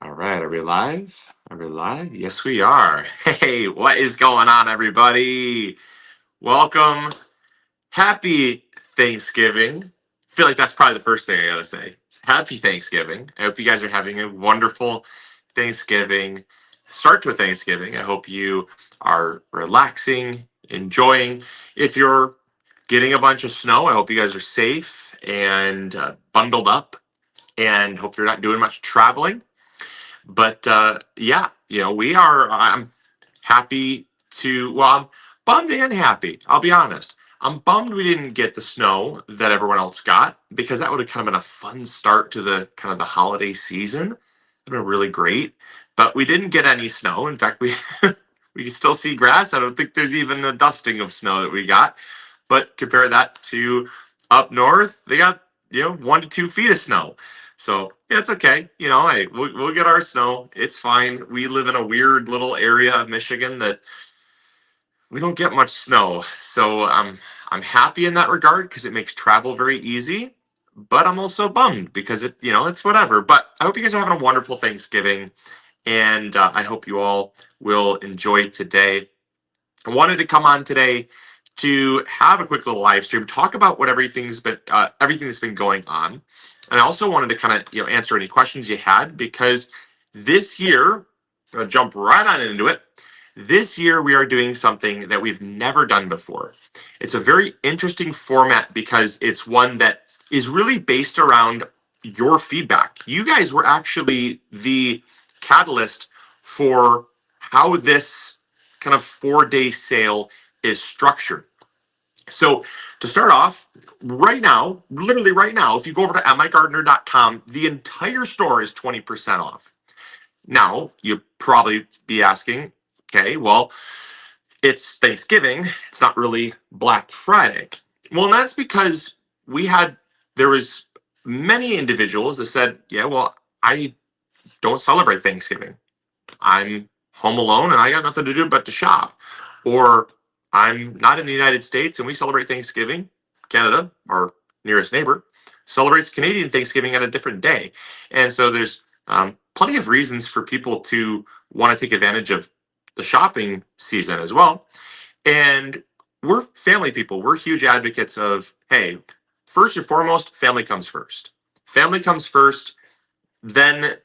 All right, are we live? Are we live? Yes, we are. Hey, what is going on, everybody? Welcome. Happy Thanksgiving. I feel like that's probably the first thing I gotta say. Happy Thanksgiving. I hope you guys are having a wonderful Thanksgiving. Start to Thanksgiving. I hope you are relaxing, enjoying. If you're getting a bunch of snow, I hope you guys are safe and bundled up, and hope you're not doing much traveling. But yeah, we are. I'm happy to. Well, I'm bummed and happy. I'll be honest. I'm bummed we didn't get the snow that everyone else got, because that would have kind of been a fun start to the kind of the holiday season. It'd been really great, but we didn't get any snow. In fact, we we can still see grass. I don't think there's even a dusting of snow that we got. But compare that to up north, they got 1 to 2 feet of snow. So yeah, it's okay. Hey, we'll get our snow. It's fine. We live in a weird little area of Michigan that we don't get much snow. So I'm happy in that regard because it makes travel very easy. But I'm also bummed because it's whatever. But I hope you guys are having a wonderful Thanksgiving, and I hope you all will enjoy today. I wanted to come on today to have a quick little live stream, talk about what everything that's been going on, and I also wanted to kind of answer any questions you had, because this year, I'm gonna jump right on into it. This year we are doing something that we've never done before. It's a very interesting format because it's one that is really based around your feedback. You guys were actually the catalyst for how this kind of 4-day sale is structured. So to start off, right now, literally right now, if you go over to migardner.com, the entire store is 20% off. Now, you'd probably be asking, okay, well, it's Thanksgiving. It's not really Black Friday. Well, and that's because there was many individuals that said, yeah, well, I don't celebrate Thanksgiving. I'm home alone and I got nothing to do but to shop. Or I'm not in the United States and we celebrate Thanksgiving. Canada, our nearest neighbor, celebrates Canadian Thanksgiving on a different day. And so there's plenty of reasons for people to want to take advantage of the shopping season as well. And we're family people. We're huge advocates of, hey, first and foremost, family comes first. Family comes first. Then,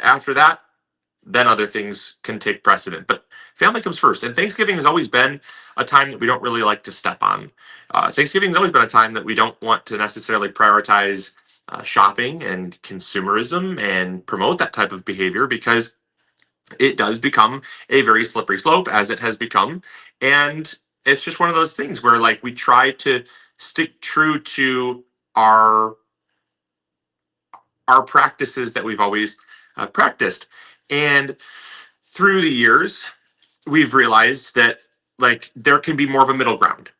after that, then other things can take precedent. But family comes first. And Thanksgiving has always been a time that we don't really like to step on. Thanksgiving has always been a time that we don't want to necessarily prioritize shopping and consumerism and promote that type of behavior, because it does become a very slippery slope, as it has become. And it's just one of those things where, like, we try to stick true to our practices that we've always practiced. And through the years, we've realized that, like, there can be more of a middle ground.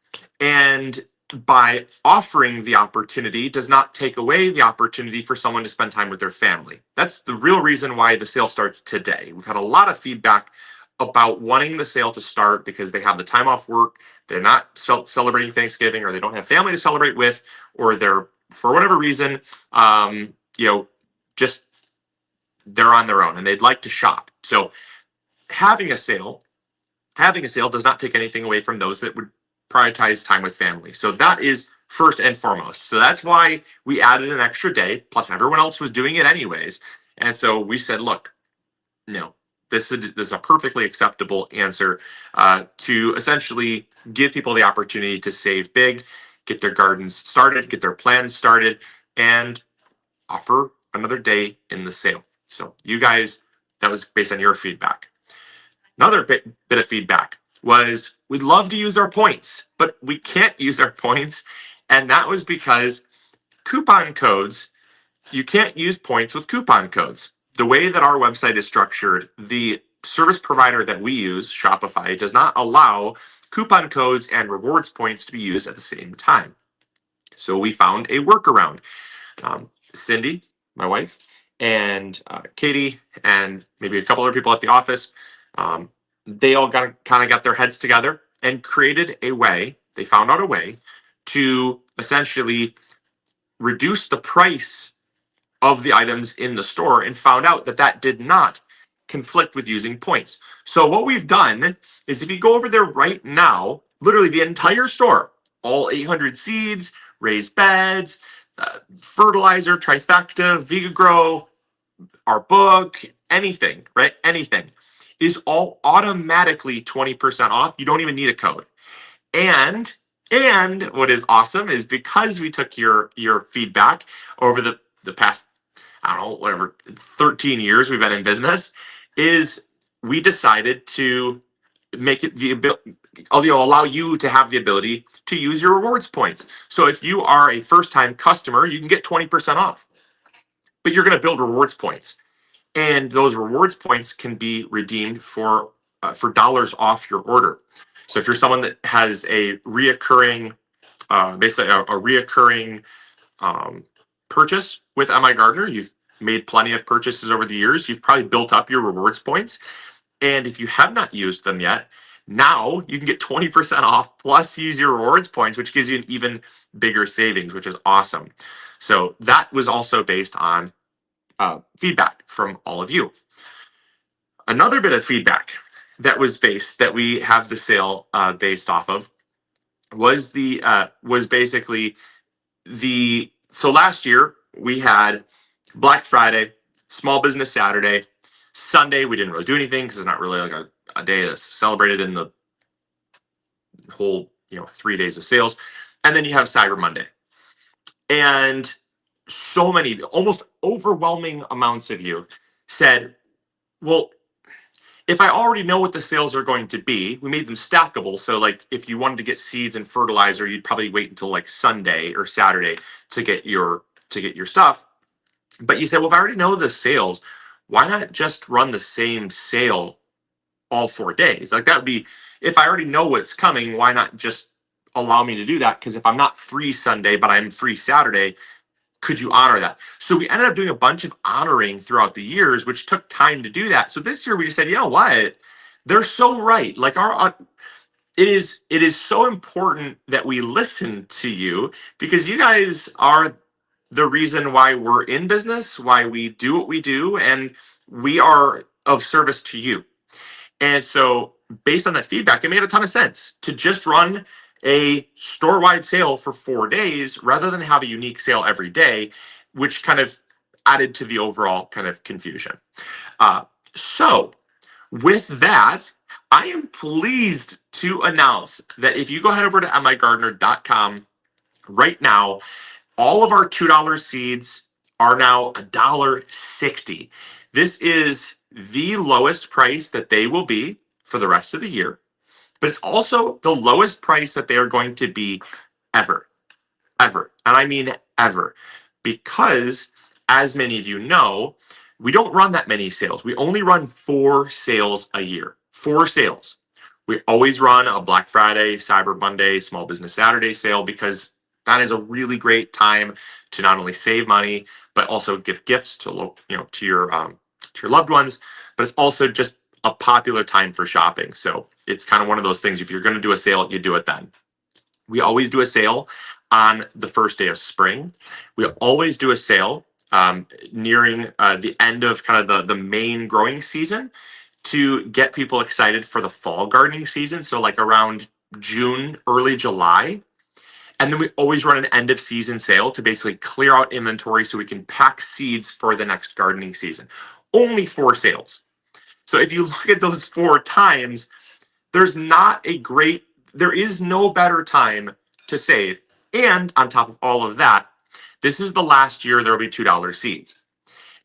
And by offering the opportunity does not take away the opportunity for someone to spend time with their family. That's the real reason why the sale starts today. We've had a lot of feedback about wanting the sale to start because they have the time off work, they're not celebrating Thanksgiving, or they don't have family to celebrate with, or they're, for whatever reason, just they're on their own and they'd like to shop. So having a sale does not take anything away from those that would prioritize time with family. So that is first and foremost. So that's why we added an extra day, plus everyone else was doing it anyways. And so we said, look, no, this is a perfectly acceptable answer to essentially give people the opportunity to save big, get their gardens started, get their plans started, and offer another day in the sale. So you guys, that was based on your feedback. Another bit of feedback was, we'd love to use our points, but we can't use our points. And that was because coupon codes, you can't use points with coupon codes. The way that our website is structured, the service provider that we use, Shopify, does not allow coupon codes and rewards points to be used at the same time. So we found a workaround. Cindy, my wife, and Katie, and maybe a couple other people at the office, they all kind of got their heads together and created a way. They found out a way to essentially reduce the price of the items in the store and found out that that did not conflict with using points. So what we've done is if you go over there right now, literally the entire store, all 800 seeds, raised beds, fertilizer, trifecta, Vigagrow, our book, anything, right? Anything is all automatically 20% off. You don't even need a code. And what is awesome is because we took your feedback over the past, I don't know, whatever, 13 years we've been in business, is we decided to make it the ability, allow you to have the ability to use your rewards points. So if you are a first time customer, you can get 20% off, but you're going to build rewards points, and those rewards points can be redeemed for dollars off your order. So if you're someone that has a reoccurring, basically a reoccurring purchase with MI Gardener, you've made plenty of purchases over the years, you've probably built up your rewards points. And if you have not used them yet, now you can get 20% off plus use your rewards points, which gives you an even bigger savings, which is awesome. So that was also based on feedback from all of you. Another bit of feedback that was based, that we have the sale based off of, was basically so last year we had Black Friday, Small Business Saturday, Sunday we didn't really do anything because it's not really like a day that's celebrated in the whole 3 days of sales, and then you have Cyber Monday. And so many, almost overwhelming amounts of you said, well, if I already know what the sales are going to be, we made them stackable. So like if you wanted to get seeds and fertilizer, you'd probably wait until like Sunday or Saturday to get your stuff. But you said, well, if I already know the sales, why not just run the same sale all 4 days? Like that would be, if I already know what's coming, why not just allow me to do that? Because if I'm not free Sunday, but I'm free Saturday, could you honor that? So we ended up doing a bunch of honoring throughout the years, which took time to do that. So this year we just said, you know what? They're so right. Like it is so important that we listen to you, because you guys are the reason why we're in business, why we do what we do, and we are of service to you. And so based on that feedback, it made a ton of sense to just run a store-wide sale for 4 days rather than have a unique sale every day, which kind of added to the overall kind of confusion. So with that, I am pleased to announce that if you go head over to migardener.com right now, all of our $2 seeds are now $1.60. This is the lowest price that they will be for the rest of the year, but it's also the lowest price that they are going to be ever. And I mean ever, because as many of you know, we don't run that many sales. We only run 4 sales a year. 4 sales. We always run a Black Friday, Cyber Monday, Small Business Saturday sale, because that is a really great time to not only save money, but also give gifts to your loved ones. But it's also just a popular time for shopping. So it's kind of one of those things. If you're going to do a sale, you do it then. We always do a sale on the first day of spring. We always do a sale nearing the end of kind of the main growing season, to get people excited for the fall gardening season. So like around June, early July. And then we always run an end of season sale to basically clear out inventory so we can pack seeds for the next gardening season. Only 4 sales. So if you look at those 4 times, there is no better time to save. And on top of all of that, this is the last year there will be $2 seeds.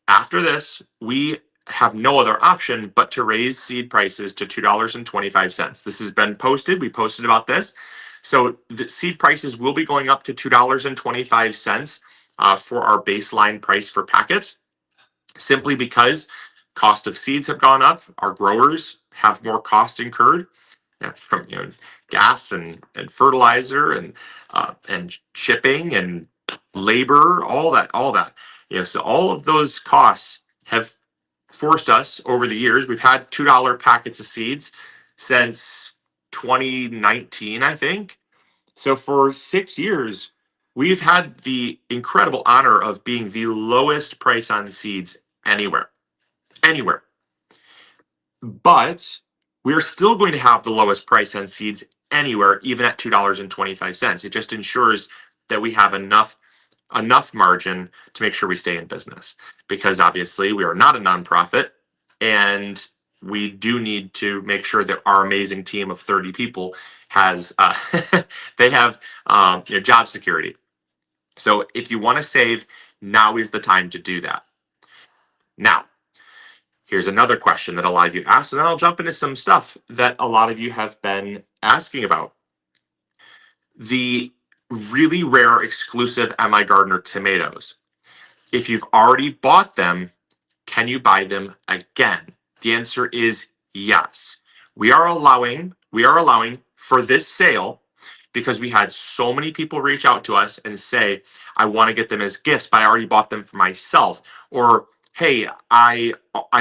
After this, we have no other option but to raise seed prices to $2.25. This has been posted. We posted about this. So the seed prices will be going up to $2.25 for our baseline price for packets, simply because cost of seeds have gone up. Our growers have more cost incurred from gas and fertilizer and shipping and labor, all that. So all of those costs have forced us over the years. We've had $2 packets of seeds since 2019, I think. So for 6 years, we've had the incredible honor of being the lowest price on seeds anywhere. Anywhere. But we're still going to have the lowest price on seeds anywhere, even at $2.25. It just ensures that we have enough margin to make sure we stay in business, because obviously we are not a nonprofit, and we do need to make sure that our amazing team of 30 people has they have job security. So if you want to save, now is the time to do that. Now, here's another question that a lot of you asked, and then I'll jump into some stuff that a lot of you have been asking about. The really rare exclusive M.I. Gardner tomatoes. If you've already bought them, can you buy them again? The answer is yes. We are allowing for this sale, because we had so many people reach out to us and say, I want to get them as gifts, but I already bought them for myself. Or, hey, I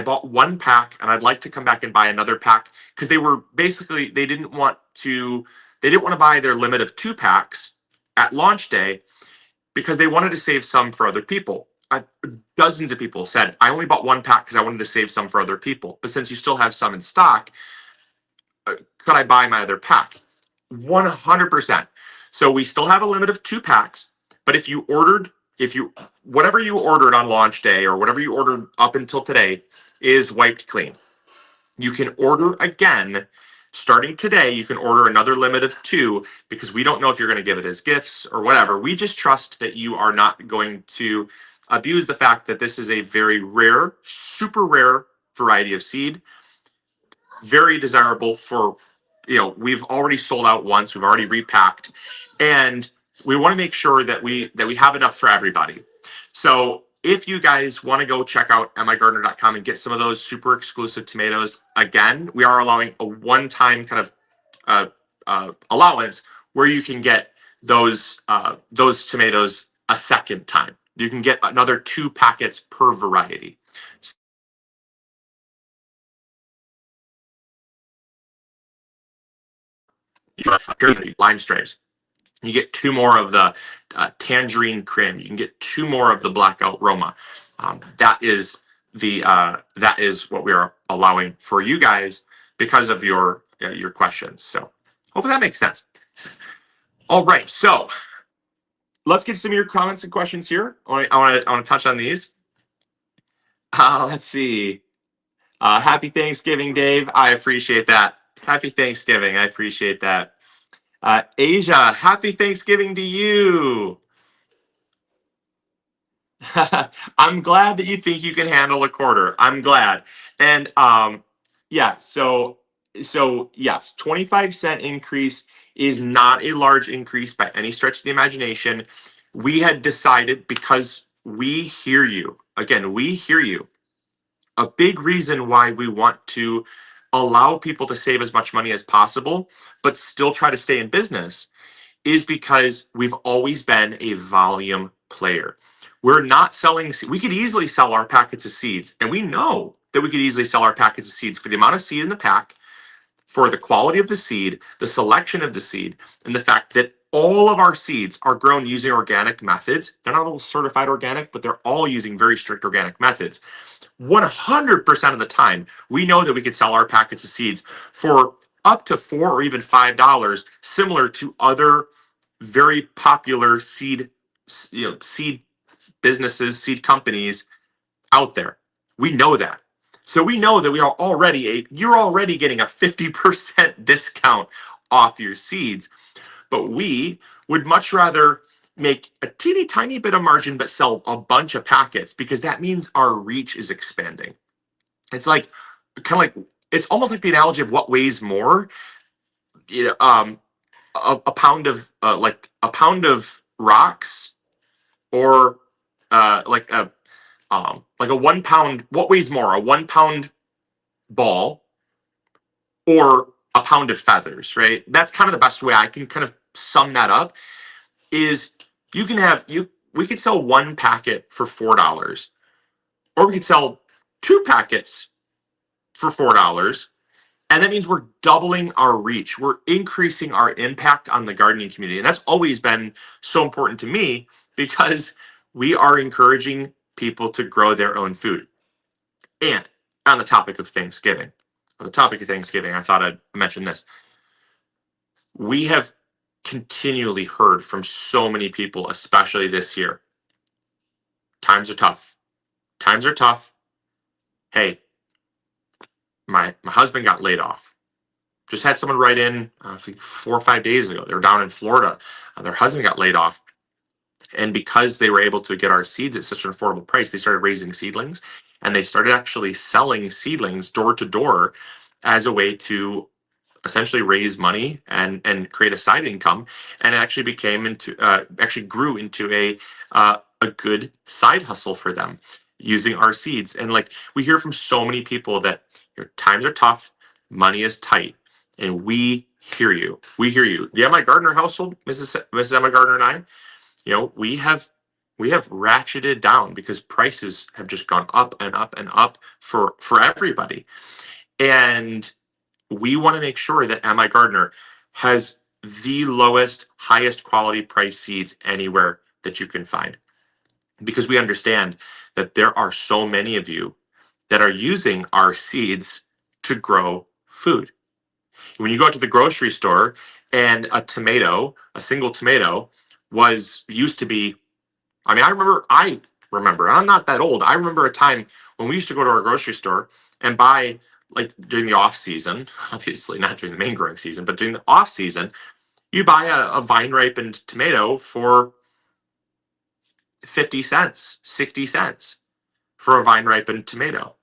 bought one pack and I'd like to come back and buy another pack, because they didn't want to buy their limit of 2 packs at launch day, because they wanted to save some for other people. Dozens of people said, I only bought 1 pack because I wanted to save some for other people. But since you still have some in stock, could I buy my other pack? 100%. So we still have a limit of 2 packs. But whatever you ordered on launch day, or whatever you ordered up until today, is wiped clean. You can order again. Starting today, you can order another limit of 2, because we don't know if you're going to give it as gifts or whatever. We just trust that you are not going to abuse the fact that this is a very rare, super rare variety of seed. Very desirable for, we've already sold out once, we've already repacked, and we want to make sure that we have enough for everybody. So if you guys want to go check out migardner.com and get some of those super exclusive tomatoes, again, we are allowing a one-time kind of allowance where you can get those tomatoes a second time. You can get another 2 packets per variety. Lime strays. You get 2 more of the tangerine crim. You can get 2 more of the blackout Roma. That is what we are allowing for you guys because of your questions. So hopefully that makes sense. All right, so let's get some of your comments and questions here. I want to touch on these. Let's see. Happy Thanksgiving, Dave. I appreciate that. Happy Thanksgiving. I appreciate that. Asia, happy Thanksgiving to you. I'm glad that you think you can handle a quarter. I'm glad. And yeah, so yes, 25-cent increase is not a large increase by any stretch of the imagination. We had decided, because we hear you. Again, we hear you. A big reason why we want to allow people to save as much money as possible, but still try to stay in business, is because we've always been a volume player. We're not selling, we could easily sell our packets of seeds, and we know that we could easily sell our packets of seeds for the amount of seed in the pack, for the quality of the seed, the selection of the seed, and the fact that all of our seeds are grown using organic methods. They're not all certified organic, but they're all using very strict organic methods. 100% of the time, we know that we could sell our packets of seeds for up to $4 or even $5, similar to other very popular seed businesses, seed companies out there. We know that. So we know that you're already getting a 50% discount off your seeds. But we would much rather make a teeny tiny bit of margin but sell a bunch of packets, because that means our reach is expanding. It's like it's almost like the analogy of what weighs more. A pound of rocks, or like a 1 pound. What weighs more, a 1 pound ball or a pound of feathers? Right. That's kind of the best way I can kind of sum that up. Is we could sell 1 packet for $4, or we could sell 2 packets for $4, And that means we're doubling our reach. We're increasing our impact on the gardening community. And that's always been so important to me because we are encouraging people to grow their own food. And on the topic of Thanksgiving, I thought I'd mention this. We have continually heard from so many people, especially this year, times are tough. Times are tough. Hey, my husband got laid off. Just had someone write in, I think 4 or 5 days ago. They were down in Florida. Their husband got laid off. And because they were able to get our seeds at such an affordable price, they started raising seedlings and they started actually selling seedlings door to door as a way to essentially raise money and create a side income. And it actually became into actually grew into a good side hustle for them using our seeds. And like we hear from so many people that your times are tough, money is tight, and we hear you. We hear you. The Emma Gardner household, Mrs. Emma Gardner and I, we have ratcheted down because prices have just gone up and up and up for everybody. And we want to make sure that MI Gardner has the lowest, highest quality price seeds anywhere that you can find. Because we understand that there are so many of you that are using our seeds to grow food. When you go out to the grocery store and a single tomato was used to be, I mean, I remember, I'm not that old. I remember a time when we used to go to our grocery store and buy, like during the off season, obviously not during the main growing season, but during the off season, you buy a vine ripened tomato for 50 cents, 60 cents for a vine ripened tomato.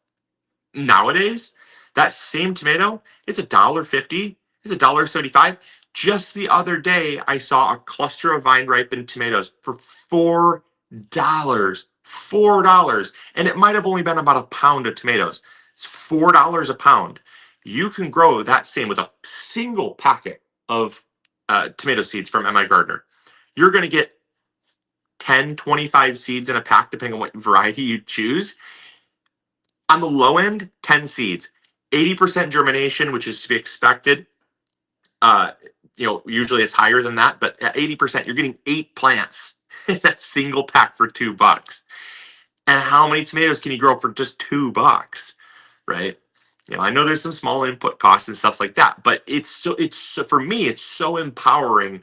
Nowadays, that same tomato, it's $1.50, it's $1.75. Just the other day, I saw a cluster of vine ripened tomatoes for $4. $4. And it might have only been about a pound of tomatoes. It's $4 a pound. You can grow that same with a single packet of tomato seeds from MI Gardner. You're going to get 10, 25 seeds in a pack, depending on what variety you choose. On the low end, 10 seeds, 80% germination, which is to be expected. Uh, usually it's higher than that, but at 80%, you're getting 8 plants in that single pack for $2. And how many tomatoes can you grow for just $2? Right? I know there's some small input costs and stuff like that, but for me, it's so empowering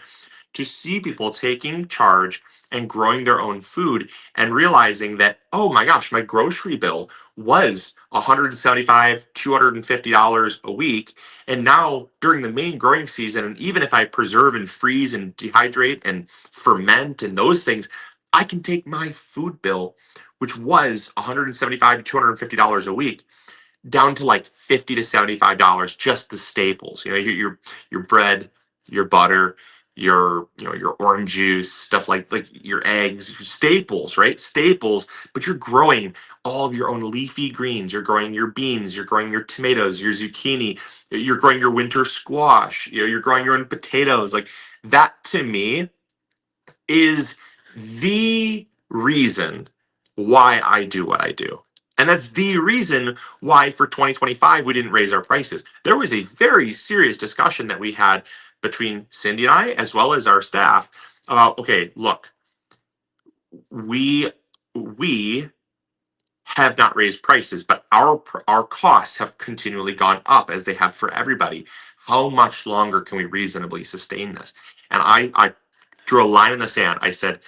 to see people taking charge and growing their own food and realizing that, oh my gosh, my grocery bill was $175, $250 a week. And now during the main growing season, and even if I preserve and freeze and dehydrate and ferment and those things, I can take my food bill, which was $175 to $250 a week, down to like $50 to $75, just the staples. Your bread, your butter, your orange juice, stuff like your eggs, your staples, right? Staples, but you're growing all of your own leafy greens. You're growing your beans, you're growing your tomatoes, your zucchini, you're growing your winter squash, you're growing your own potatoes. Like that to me is the reason why I do what I do. And that's the reason why for 2025 we didn't raise our prices. There was a very serious discussion that we had between Cindy and I, as well as our staff, about, okay, look, we have not raised prices, but our costs have continually gone up as they have for everybody. How much longer can we reasonably sustain this? And I drew a line in the sand. I said,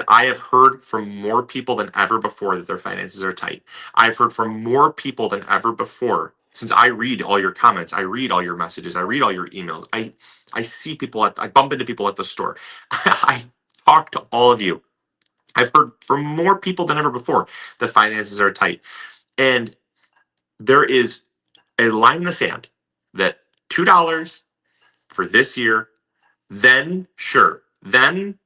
I have heard from more people than ever before that their finances are tight. I've heard from more people than ever before. Since I read all your comments, I read all your messages, I read all your emails. I see people I bump into people at the store. I talk to all of you. I've heard from more people than ever before that finances are tight. And there is a line in the sand that $2 for this year, then sure, then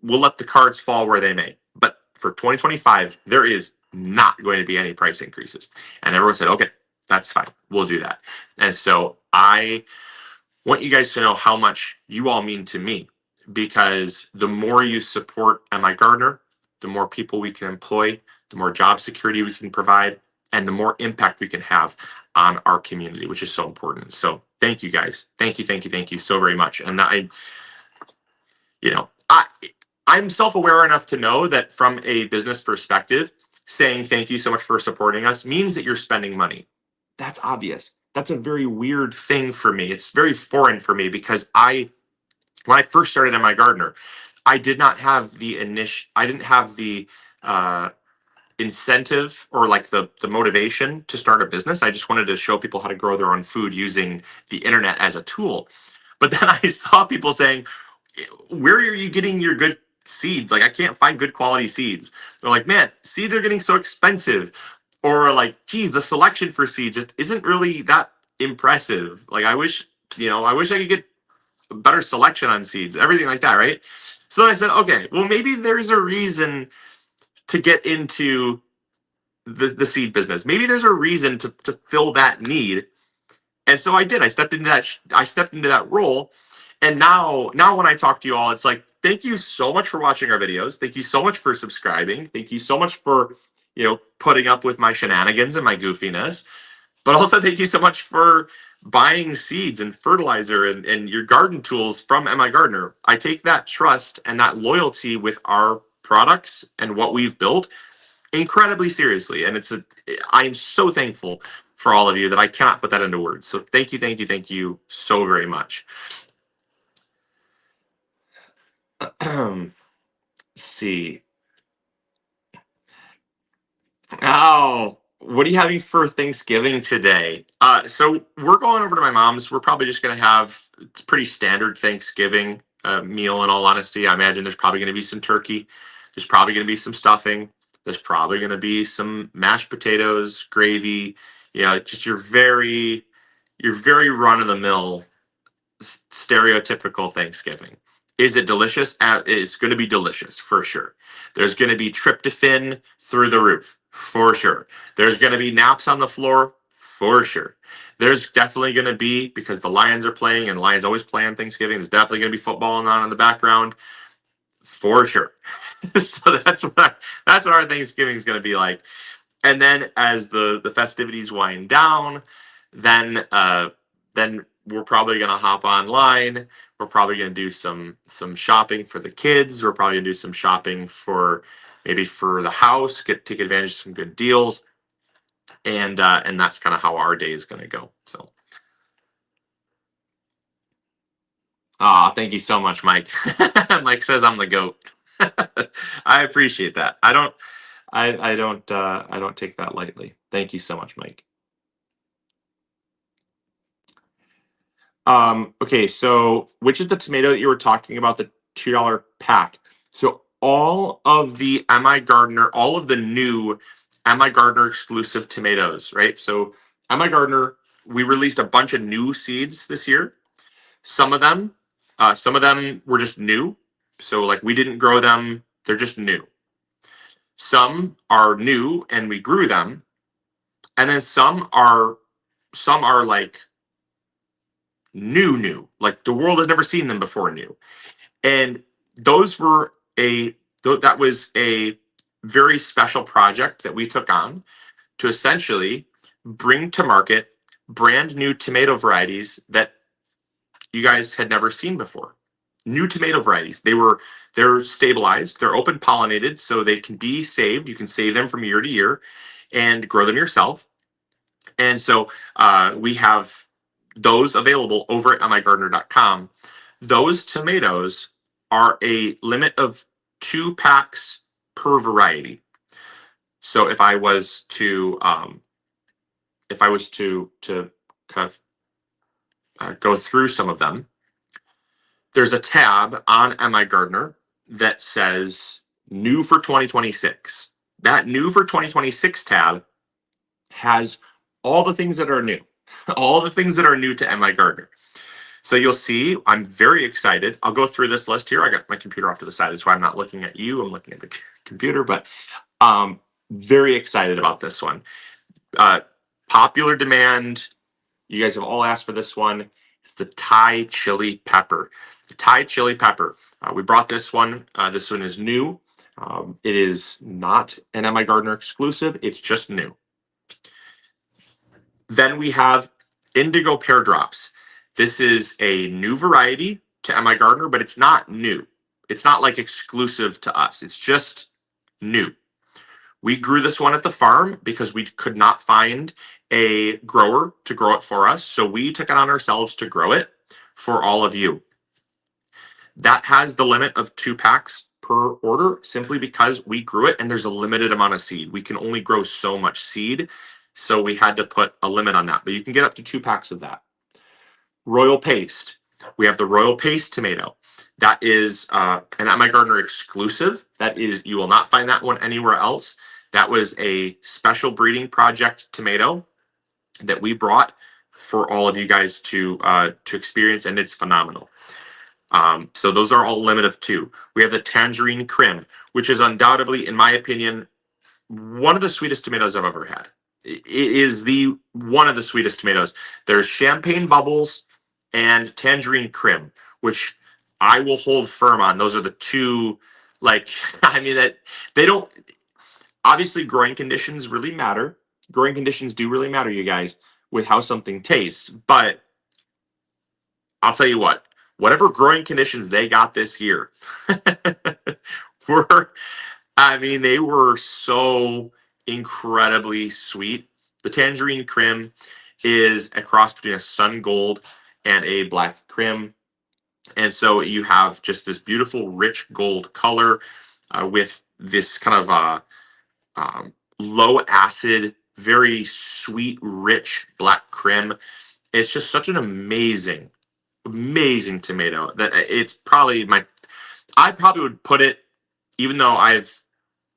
we'll let the cards fall where they may. But for 2025, there is not going to be any price increases. And everyone said, okay, that's fine. We'll do that. And so I want you guys to know how much you all mean to me, because the more you support MI Gardner, the more people we can employ, the more job security we can provide, and the more impact we can have on our community, which is so important. So thank you guys. Thank you so very much. And you know, I'm self-aware enough to know that from a business perspective, saying thank you so much for supporting us means that you're spending money. That's obvious. That's a very weird thing for me. It's very foreign for me because when I first started in my gardener, I did not have I didn't have the uh, incentive or like the motivation to start a business. I just wanted to show people how to grow their own food using the internet as a tool. But then I saw people saying, where are you getting your good seeds? Like, I can't find good quality seeds. They're like, man, seeds are getting so expensive. Or like, geez, the selection for seeds just isn't really that impressive. Like, I wish I could get a better selection on seeds, everything like that, right? So I said, okay, well, maybe there's a reason to get into the seed business. Maybe there's a reason to fill that need. And so I did. I stepped into that role. And now when I talk to you all, it's like, thank you so much for watching our videos. Thank you so much for subscribing. Thank you so much for, putting up with my shenanigans and my goofiness. But also thank you so much for buying seeds and fertilizer and your garden tools from MI Gardener. I take that trust and that loyalty with our products and what we've built incredibly seriously. And I'm so thankful for all of you that I cannot put that into words. So thank you so very much. Let's see. Oh, what are you having for Thanksgiving today? So we're going over to my mom's. We're probably just going to have it's pretty standard Thanksgiving meal. In all honesty, I imagine there's probably going to be some turkey. There's probably going to be some stuffing. There's probably going to be some mashed potatoes, gravy. Just your very run of the mill stereotypical Thanksgiving. Is it delicious? It's going to be delicious for sure. There's going to be tryptophan through the roof for sure. There's going to be naps on the floor for sure. There's definitely going to be, because the Lions are playing and Lions always play on Thanksgiving, there's definitely going to be football on in the background for sure. So that's what our Thanksgiving is going to be like. And then as the festivities wind down, then we're probably going to hop online. We're probably going to do some shopping for the kids. We're probably going to do some shopping for maybe for the house, take advantage of some good deals. And that's kind of how our day is going to go. So thank you so much, Mike. Mike says I'm the goat. I appreciate that. I don't take that lightly. Thank you so much, Mike. Okay, so which is the tomato that you were talking about, the $2 pack? So all of the all of the new MI Gardener exclusive tomatoes, right? So MI Gardener, we released a bunch of new seeds this year. Some of them were just new. So like we didn't grow them, they're just new. Some are new and we grew them. And then some are like new, like the world has never seen them before new. And that was a very special project that we took on to essentially bring to market brand new tomato varieties that you guys had never seen before. New tomato varieties. They're stabilized, they're open pollinated, so they can be saved. You can save them from year to year and grow them yourself. And so we have those available over at migardener.com. Those tomatoes are a limit of 2 packs per variety. So if I was to kind of go through some of them, there's a tab on MI Gardener that says new for 2026. That new for 2026 tab has all the things that are new, all the things that are new to MI Gardener. So you'll see, I'm very excited. I'll go through this list here. I got my computer off to the side. That's why I'm not looking at you. I'm looking at the computer, but very excited about this one. Popular demand. You guys have all asked for this one. It's the Thai chili pepper. The Thai chili pepper. We brought this one. This one is new. It is not an MI Gardener exclusive. It's just new. Then we have indigo pear drops. This is a new variety to MI Gardner, but it's not new. It's not like exclusive to us. It's just new. We grew this one at the farm because we could not find a grower to grow it for us. So we took it on ourselves to grow it for all of you. That has the limit of 2 packs per order simply because we grew it and there's a limited amount of seed. We can only grow so much seed. So we had to put a limit on that, but you can get up to 2 packs of that. Royal Paste. We have the Royal Paste tomato. That is an MI Gardner exclusive. That is, you will not find that one anywhere else. That was a special breeding project tomato that we brought for all of you guys to experience, and it's phenomenal. So those are all limit of 2. We have the Tangerine Crim, which is undoubtedly, in my opinion, one of the sweetest tomatoes I've ever had. It is one of the sweetest tomatoes. There's Champagne Bubbles and Tangerine Crim, which I will hold firm on. Those are the 2, like, I mean, that they don't, obviously growing conditions really matter. Growing conditions do really matter, you guys, with how something tastes. But I'll tell you what, whatever growing conditions they got this year were, I mean, they were so incredibly sweet. The Tangerine Crim is a cross between a sun gold and a black crim. And so you have just this beautiful, rich gold color with this kind of low acid, very sweet, rich black crim. It's just such an amazing, amazing tomato that it's probably I probably would put it, even though I've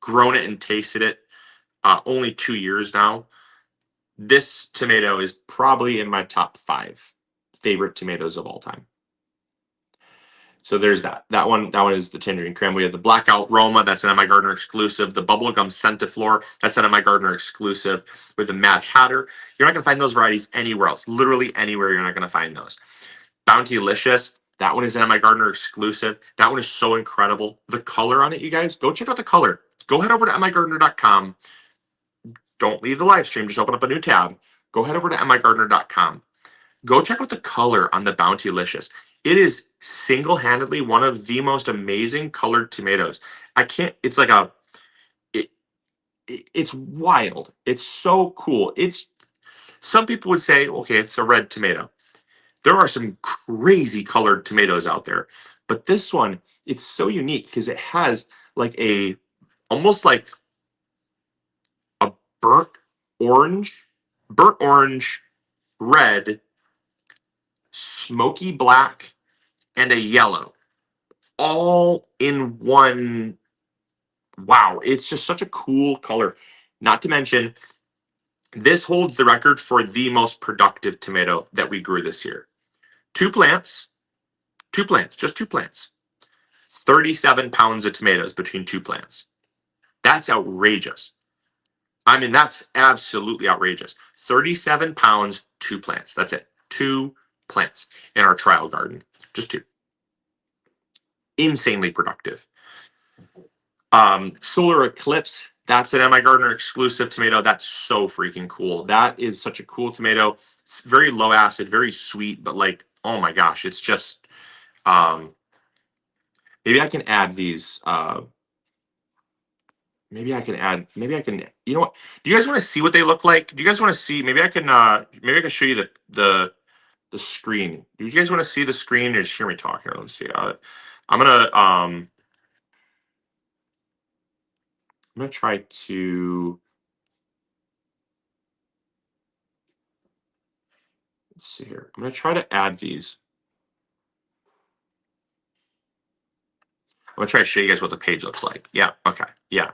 grown it and tasted it only 2 years now, this tomato is probably in my top 5 favorite tomatoes of all time. So there's that. That one is the Tangerine Creme. We have the Blackout Roma. That's an MI Gardner exclusive. The Bubblegum Centiflor. That's an MI Gardner exclusive. With the Mad Hatter. You're not going to find those varieties anywhere else. Literally anywhere you're not going to find those. Bountylicious. That one is an MI Gardner exclusive. That one is so incredible. The color on it, you guys, go check out the color. Go head over to migardner.com. Don't leave the live stream. Just open up a new tab. Go head over to migardner.com. Go check out the color on the Bountylicious. It is single-handedly one of the most amazing colored tomatoes. It's like it's wild. It's so cool. Some people would say, okay, it's a red tomato. There are some crazy colored tomatoes out there, but this one, it's so unique because it has like almost like a burnt orange, red, smoky black, and a yellow, all in one. Wow, it's just such a cool color. Not to mention, this holds the record for the most productive tomato that we grew this year. 2 plants, just 2 plants. 37 pounds of tomatoes between 2 plants. That's outrageous. I mean, that's absolutely outrageous. 37 pounds, 2 plants. That's it. 2 plants in our trial garden. Just 2. Insanely productive. Solar Eclipse. That's an MI Gardner exclusive tomato. That's so freaking cool. That is such a cool tomato. It's very low acid, very sweet, but like, oh my gosh, it's just maybe I can add these. Maybe I can, you know what? Do you guys want to see what they look like? Do you guys want to see? Maybe I can show you the screen. Do you guys want to see the screen or just hear me talk here? Let's see. I'm gonna try to, let's see here. I'm gonna try to add these. I'm gonna try to show you guys what the page looks like. Yeah, okay, yeah.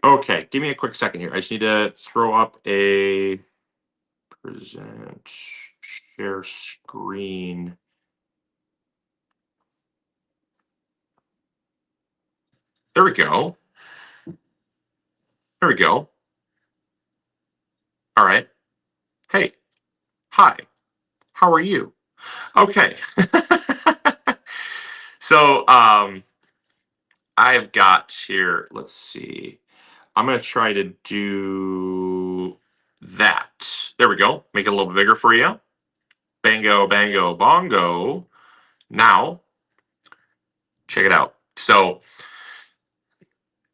Okay, give me a quick second here. I just need to throw up a present share screen. There we go. There we go. All right. Hey, hi. How are you? Okay. So I've got here, let's see. I'm going to try to do that. There we go. Make it a little bit bigger for you. Bango, bango, bongo. Now, check it out. So,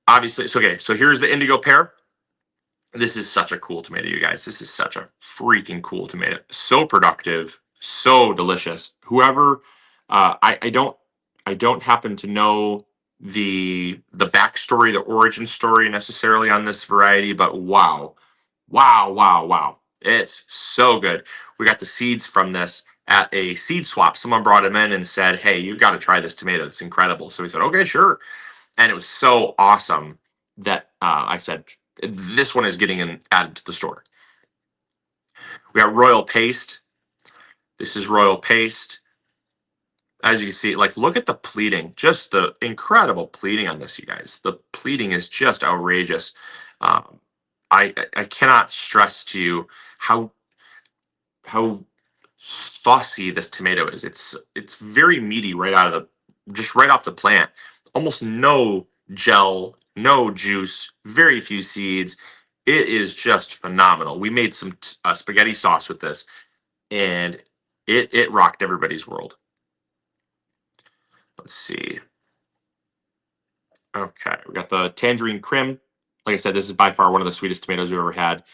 obviously, so here's the indigo pear. This is such a cool tomato, you guys. This is such a freaking cool tomato. So productive, so delicious. Whoever, I don't happen to know the backstory, the origin story necessarily on this variety, but wow, wow, wow, wow! It's so good. We got the seeds from this at a seed swap. Someone brought him in and said, "Hey, you got to try this tomato. It's incredible." So we said, "Okay, sure." And it was so awesome that I said, this one is getting added to the store. We got Royal Paste. This is Royal Paste. As you can see, like, look at the pleating, just the incredible pleating on this, you guys. The pleating is just outrageous. Um, I cannot stress to you how saucy this tomato is. It's very meaty right out of just right off the plant. Almost no gel, no juice, very few seeds. It is just phenomenal. We made some spaghetti sauce with this, and it rocked everybody's world. Let's see. Okay, we got the tangerine crim. Like I said, this is by far one of the sweetest tomatoes we've ever had.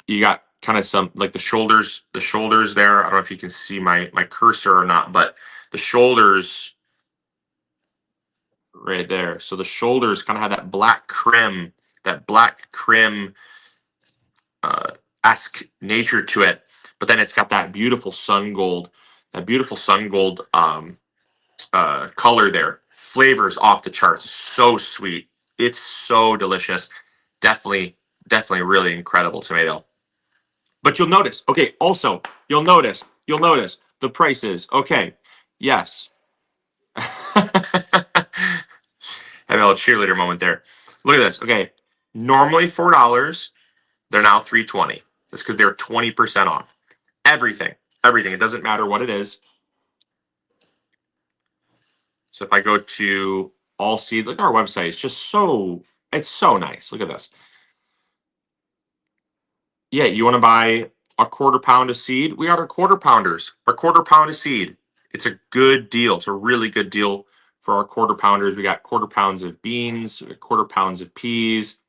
You got kind of some like the shoulders there. I don't know if you can see my cursor or not, but the shoulders right there. So the shoulders kind of have that black crim esque nature to it, but then it's got that beautiful sun gold color there. Flavors off the charts. So sweet. It's so delicious. Definitely really incredible tomato. But you'll notice, okay, also, you'll notice the prices. Okay, yes. Have a little cheerleader moment there. Look at this. Okay, normally $4, they're now $3.20. That's because they're 20% off. Everything. It doesn't matter what it is. So if I go to all seeds, like our website, it's so nice. Look at this. Yeah, you want to buy a quarter pound of seed? We got our quarter pounders, our quarter pound of seed. It's a good deal. It's a really good deal for our quarter pounders. We got quarter pounds of beans, quarter pounds of peas.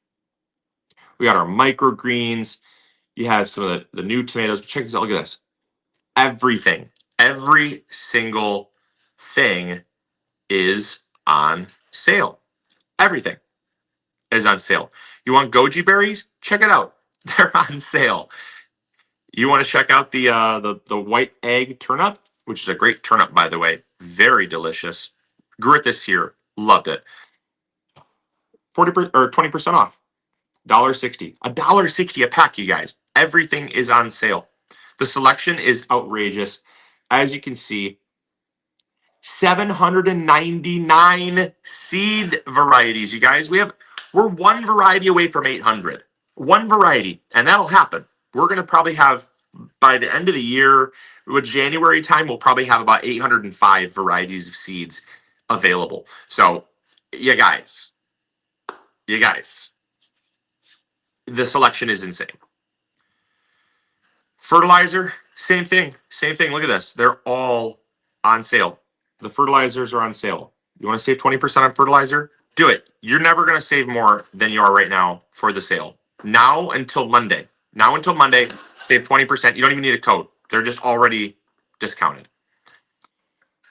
We got our microgreens. You have some of the new tomatoes. Check this out. Look at this. Everything, every single thing is on sale. Everything is on sale. You want goji berries? Check it out. They're on sale. You want to check out the white egg turnip, which is a great turnip, by the way. Very delicious. Grew it this year. Loved it. 40% or 20% off. $1.60. $1.60 a pack, you guys. Everything is on sale. The selection is outrageous. As you can see, 799 seed varieties, you guys. We're one variety away from 800. One variety, and that'll happen. We're going to probably have, by the end of the year, with January time, we'll probably have about 805 varieties of seeds available. So, you guys, the selection is insane. Fertilizer, same thing. Look at this. They're all on sale. The fertilizers are on sale. You want to save 20% on fertilizer? Do it. You're never going to save more than you are right now for the sale. Now until Monday, save 20%. You don't even need a code. They're just already discounted.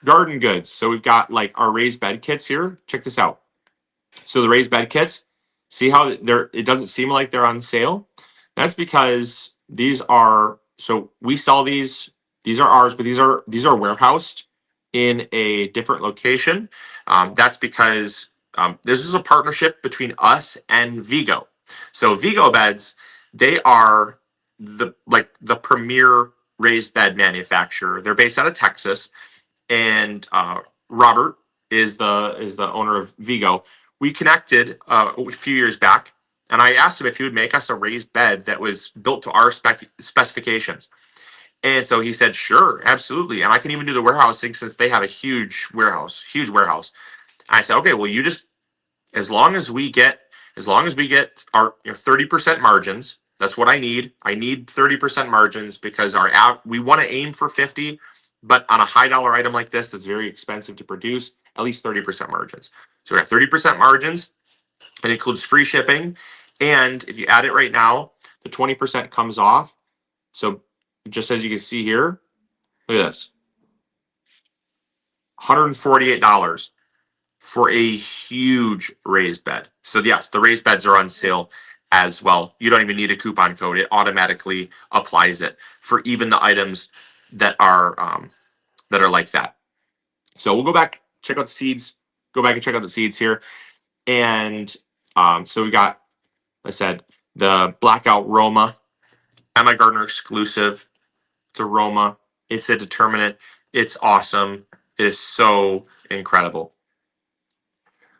Garden goods. So we've got like our raised bed kits here. Check this out. So the raised bed kits, see how it doesn't seem like they're on sale? That's because so we sell these are ours, but these are warehoused in a different location. That's because this is a partnership between us and Vigo. So Vigo Beds, they are the premier raised bed manufacturer. They're based out of Texas, and Robert is the owner of Vigo. We connected a few years back, and I asked him if he would make us a raised bed that was built to our specifications. And so he said, sure, absolutely. And I can even do the warehousing since they have a huge warehouse. I said, okay, well, as long as we get As long as we get our 30% margins, that's what I need. I need 30% margins because we want to aim for 50, but on a high dollar item like this that's very expensive to produce, at least 30% margins. So we got 30% margins. It includes free shipping. And if you add it right now, the 20% comes off. So just as you can see here, look at this. $148 for a huge raised bed. So yes, the raised beds are on sale as well. You don't even need a coupon code. It automatically applies it for even the items that are like that. So we'll go back, check out the seeds, go back and check out the seeds here. And so we got, like I said, the Blackout Roma, Emma Gardner exclusive. It's a Roma. It's a determinant. It's awesome. It is so incredible.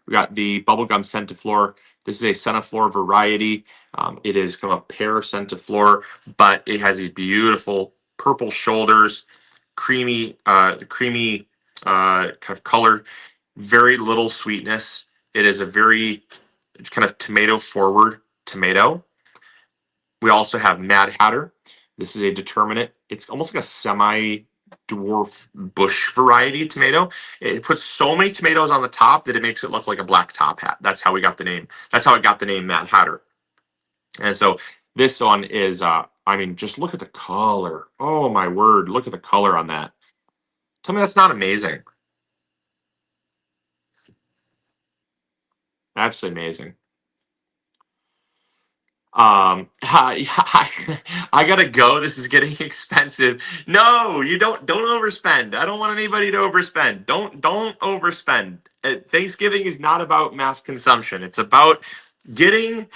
We got the Bubblegum Centiflora. This is a Centiflora variety. It is kind of a pear Centiflora, but it has these beautiful purple shoulders, creamy kind of color, very little sweetness. It is a very kind of tomato forward tomato. We also have Mad Hatter. This is a determinate. It's almost like a semi-dwarf bush variety tomato. It puts so many tomatoes on the top that it makes it look like a black top hat. That's how we got the name. That's how I got the name Mad Hatter. And so this one is, I mean, just look at the color. Oh my word, look at the color on that. Tell me that's not amazing. Absolutely amazing. I gotta go. This is getting expensive. No, you don't overspend. I don't want anybody to overspend. Don't overspend. Thanksgiving is not about mass consumption. It's about getting,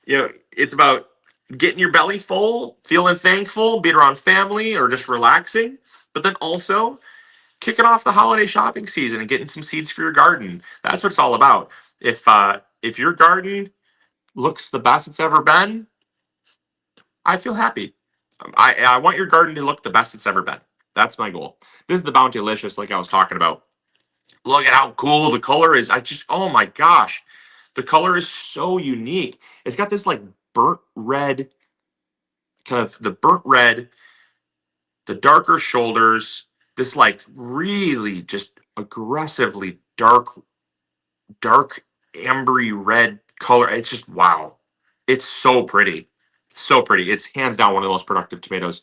it's about getting your belly full, feeling thankful, being around family or just relaxing, but then also kicking off the holiday shopping season and getting some seeds for your garden. That's what it's all about. If your garden looks the best it's ever been, I feel happy. I want your garden to look the best it's ever been. That's my goal. This is the Bountylicious, like I was talking about. Look at how cool the color is. Oh my gosh. The color is so unique. It's got this like burnt red, kind of the burnt red, the darker shoulders, this like really just aggressively dark ambery red color. It's just wow. It's so pretty. So pretty. It's hands down one of the most productive tomatoes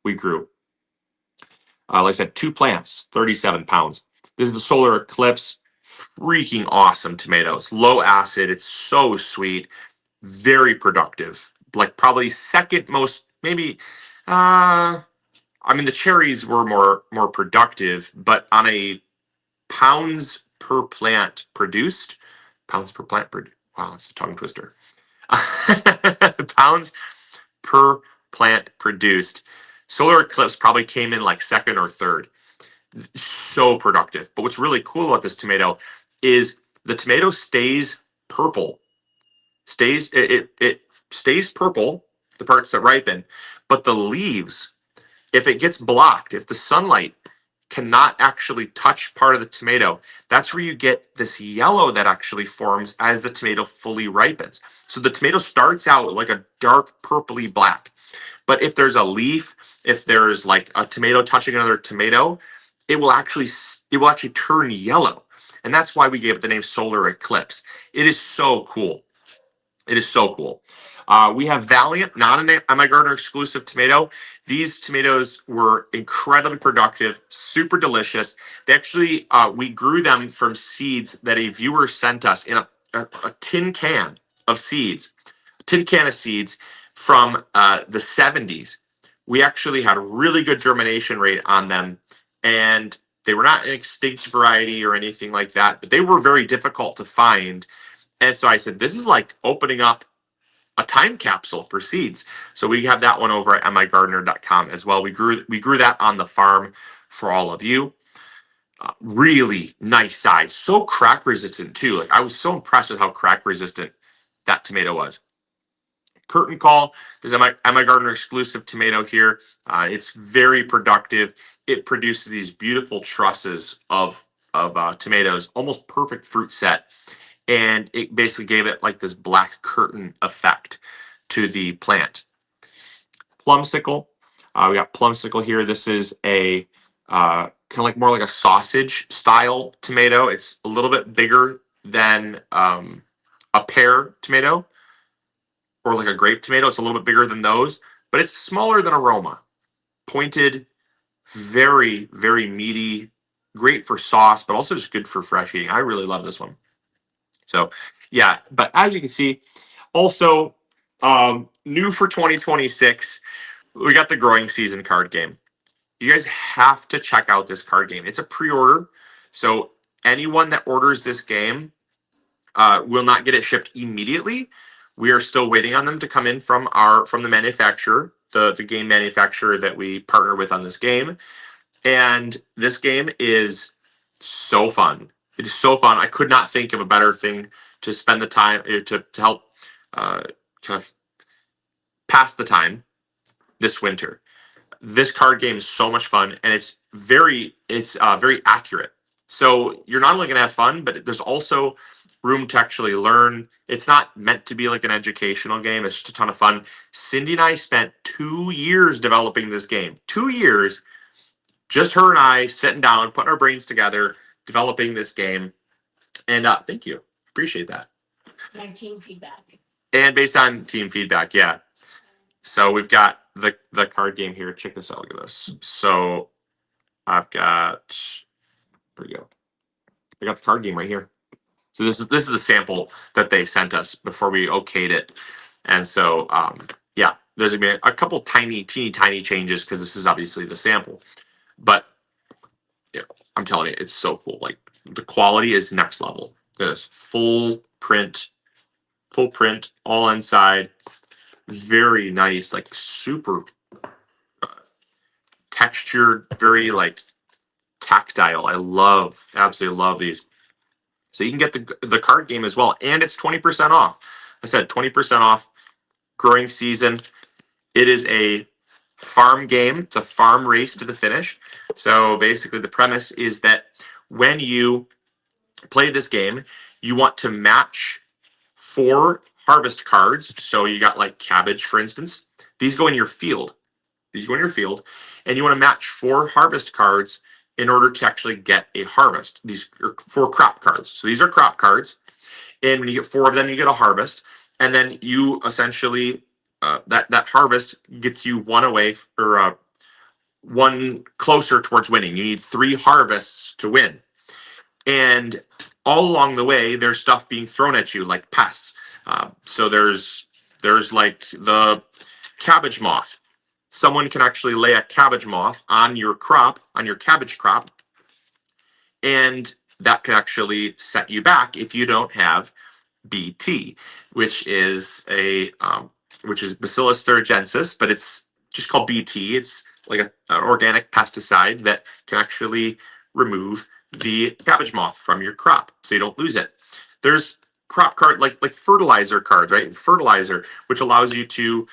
we grew. Like I said, 2 plants, 37 pounds. This is the Solar Eclipse. Freaking awesome tomatoes. Low acid. It's so sweet. Very productive. Like probably second most, maybe. I mean, the cherries were more productive, but on a pounds per plant produced, wow, it's a tongue twister. Pounds per plant produced. Solar Eclipse probably came in like second or third. So productive. But what's really cool about this tomato is the tomato stays purple. It stays purple, the parts that ripen, but the leaves, if it gets blocked, if the sunlight cannot actually touch part of the tomato, that's where you get this yellow that actually forms as the tomato fully ripens. So the tomato starts out like a dark purpley black. But if there's a leaf, if there's like a tomato touching another tomato, it will actually turn yellow. And that's why we gave it the name Solar Eclipse. It is so cool. It is so cool. We have Valiant, not an Emma Gardner exclusive tomato. These tomatoes were incredibly productive, super delicious. They actually, we grew them from seeds that a viewer sent us in a tin can of seeds, from the 70s. We actually had a really good germination rate on them, and they were not an extinct variety or anything like that, but they were very difficult to find. And so I said, this is like opening up a time capsule for seeds. So we have that one over at migardner.com as well. We grew that on the farm for all of you. Really nice size. So crack resistant too. Like I was so impressed with how crack resistant that tomato was. Curtain Call. There's Emma Gardner exclusive tomato here. It's very productive. It produces these beautiful trusses of tomatoes, almost perfect fruit set. and it basically gave it like this black curtain effect to the plant. Plumsicle. We got plumsicle here. This is a kind of like more like a sausage style tomato. It's a little bit bigger than a pear tomato or like a grape tomato. It's a little bit bigger than those, but it's smaller than a Roma. Pointed, very, very meaty, great for sauce, but also just good for fresh eating. I really love this one. So, yeah, but as you can see, also new for 2026, we got the growing season card game. You guys have to check out this card game. It's a pre-order, so anyone that orders this game will not get it shipped immediately. We are still waiting on them to come in from the manufacturer, the game manufacturer that we partner with on this game. And this game is so fun. It is so fun. I could not think of a better thing to spend the time to help kind of pass the time this winter. This card game is so much fun, and it's very accurate. So you're not only going to have fun, but there's also room to actually learn. It's not meant to be like an educational game. It's just a ton of fun. Cindy and I spent 2 years developing this game. 2 years, just her and I sitting down, putting our brains together, developing this game. And thank you, appreciate that. And team feedback. And based on team feedback, yeah. So we've got the card game here. Check this out. Look at this. So I've got, there we go. I got the card game right here. So this is the sample that they sent us before we okayed it. And so yeah, there's gonna be a couple teeny tiny changes because this is obviously the sample. But yeah, I'm telling you, it's so cool. Like the quality is next level. Look at this full print, all inside. Very nice, like super textured, very like tactile. I absolutely love these. So you can get the card game as well, and it's 20% off. I said 20% off. Growing season. It is a farm game. It's a farm race to the finish. So basically, the premise is that when you play this game, you want to match 4 harvest cards. So you got like cabbage, for instance. These go in your field. And you want to match 4 harvest cards in order to actually get a harvest. These are 4 crop cards. So these are crop cards. And when you get 4 of them, you get a harvest. And then you essentially, that harvest gets you one away, or one closer towards winning. You need 3 harvests to win. And all along the way, there's stuff being thrown at you, like pests. So there's like the cabbage moth. Someone can actually lay a cabbage moth on your crop, on your cabbage crop, and that can actually set you back if you don't have BT, which is Bacillus thuringiensis, but it's just called BT. It's like an organic pesticide that can actually remove the cabbage moth from your crop, so you don't lose it. There's crop card like fertilizer cards, right? Fertilizer, which allows you to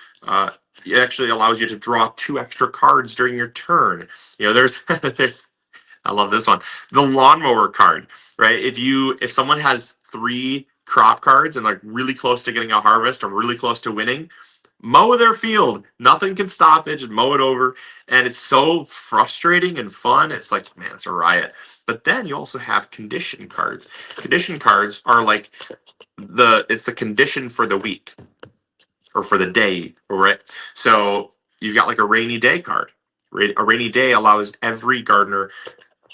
it actually allows you to draw 2 extra cards during your turn. You know, there's I love this one. The lawnmower card, right? If someone has 3 crop cards and like really close to getting a harvest or really close to winning, mow their field. Nothing can stop it. Just mow it over. And it's so frustrating and fun. It's like, man, it's a riot. But then you also have condition cards. Condition cards are like it's the condition for the week or for the day, right? So you've got like a rainy day card. A rainy day allows every gardener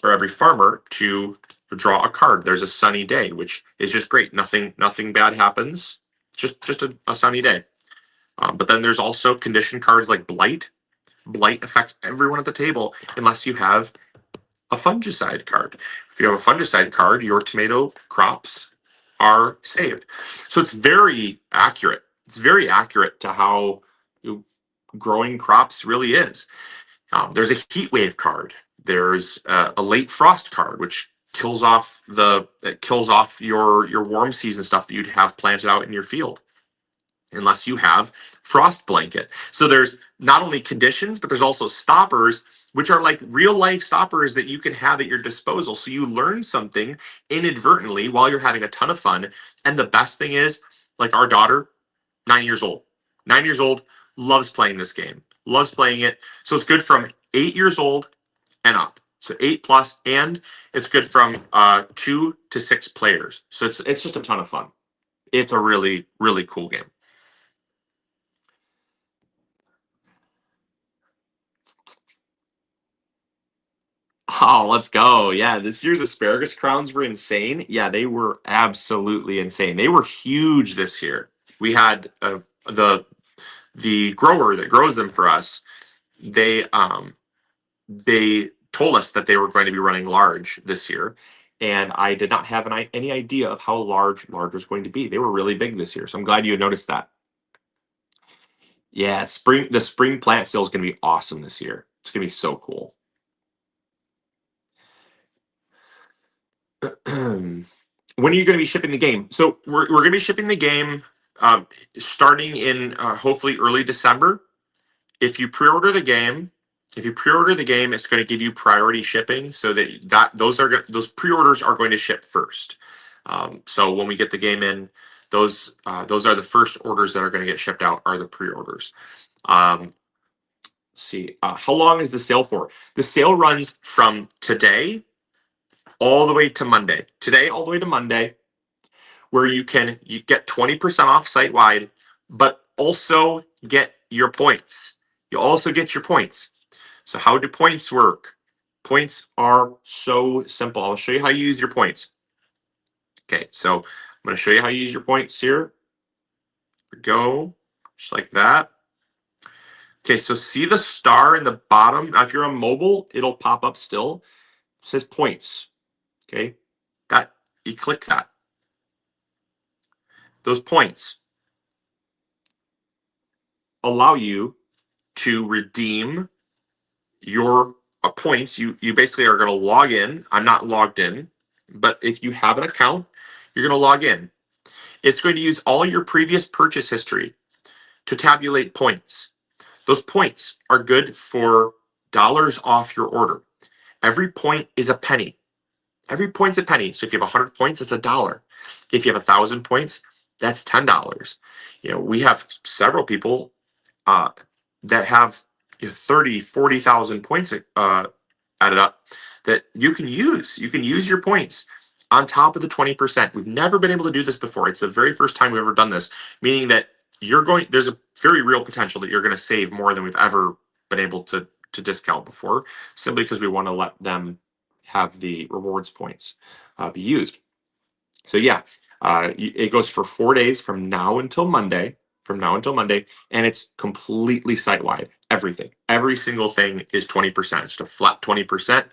or every farmer to draw a card. There's a sunny day, which is just great. Nothing bad happens. Just a sunny day. But then there's also condition cards like blight. Blight affects everyone at the table unless you have a fungicide card. If you have a fungicide card, your tomato crops are saved. So it's very accurate. It's very accurate to how growing crops really is. There's a heat wave card. There's a late frost card, which kills off your warm season stuff that you'd have planted out in your field. unless you have frost blanket. So there's not only conditions, but there's also stoppers, which are like real life stoppers that you can have at your disposal. So you learn something inadvertently while you're having a ton of fun. And the best thing is, like our daughter, 9 years old, 9 years old, loves playing this game, loves playing it. So it's good from 8 years old and up. So 8+, and it's good from 2 to 6 players. So it's just a ton of fun. It's a really, really cool game. Oh, let's go. Yeah, this year's asparagus crowns were insane. Yeah, they were absolutely insane. They were huge this year. We had the grower that grows them for us. They told us that they were going to be running large this year, and I did not have any idea of how large was going to be. They were really big this year, so I'm glad you noticed that. Yeah, the spring plant sale is going to be awesome this year. It's going to be so cool. When are you going to be shipping the game? So we're going to be shipping the game starting in hopefully early December. If you pre-order the game, it's going to give you priority shipping, so that those pre-orders are going to ship first. So when we get the game in, those are the first orders that are going to get shipped out are the pre-orders. Let's see, how long is the sale for? The sale runs from today all the way to Monday. Today all the way to Monday, where you get 20% off site wide, but also get your points. You also get your points. So how do points work? Points are so simple. I'll show you how you use your points. Okay, so I'm going to show you how you use your points here. Go, just like that. Okay, so see the star in the bottom? Now, if you're on mobile, it'll pop up still. It says points. Okay, that you click that. Those points allow you to redeem your points. You basically are going to log in. I'm not logged in, but if you have an account, you're going to log in. It's going to use all your previous purchase history to tabulate points. Those points are good for dollars off your order. Every point is a penny. Every point's a penny. So if you have 100 points, it's $1. If you have 1,000 points, that's $10. We have several people that have 30, 40,000 points added up that you can use. You can use your points on top of the 20%. We've never been able to do this before. It's the very first time we've ever done this, meaning that there's a very real potential that you're going to save more than we've ever been able to discount before, simply because we want to let them have the rewards points be used. So yeah, it goes for 4 days from now until Monday. And it's completely site wide. Everything, every single thing is 20%. It's just a flat 20%.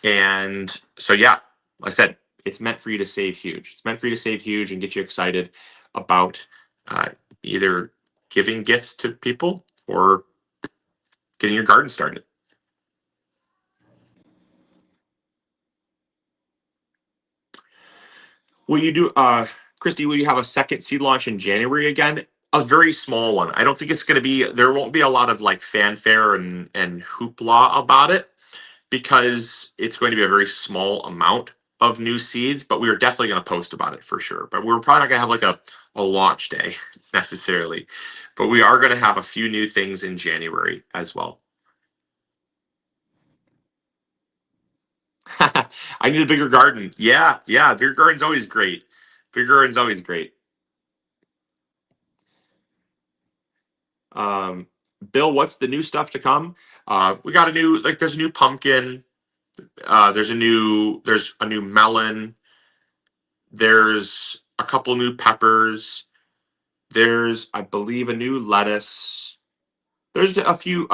And so yeah, like I said, it's meant for you to save huge. It's meant for you to save huge and get you excited about either giving gifts to people or getting your garden started. Will you do, Christy, will you have a second seed launch in January again? A very small one. I don't think it's going to be, there won't be a lot of like fanfare and hoopla about it, because it's going to be a very small amount of new seeds, but we are definitely going to post about it for sure. But we're probably not going to have like a launch day necessarily, but we are going to have a few new things in January as well. I need a bigger garden. Yeah, bigger garden's always great. Bigger garden's always great. Bill, what's the new stuff to come? We got there's a new pumpkin. There's a new melon. There's a couple new peppers. There's, I believe, a new lettuce. There's a few,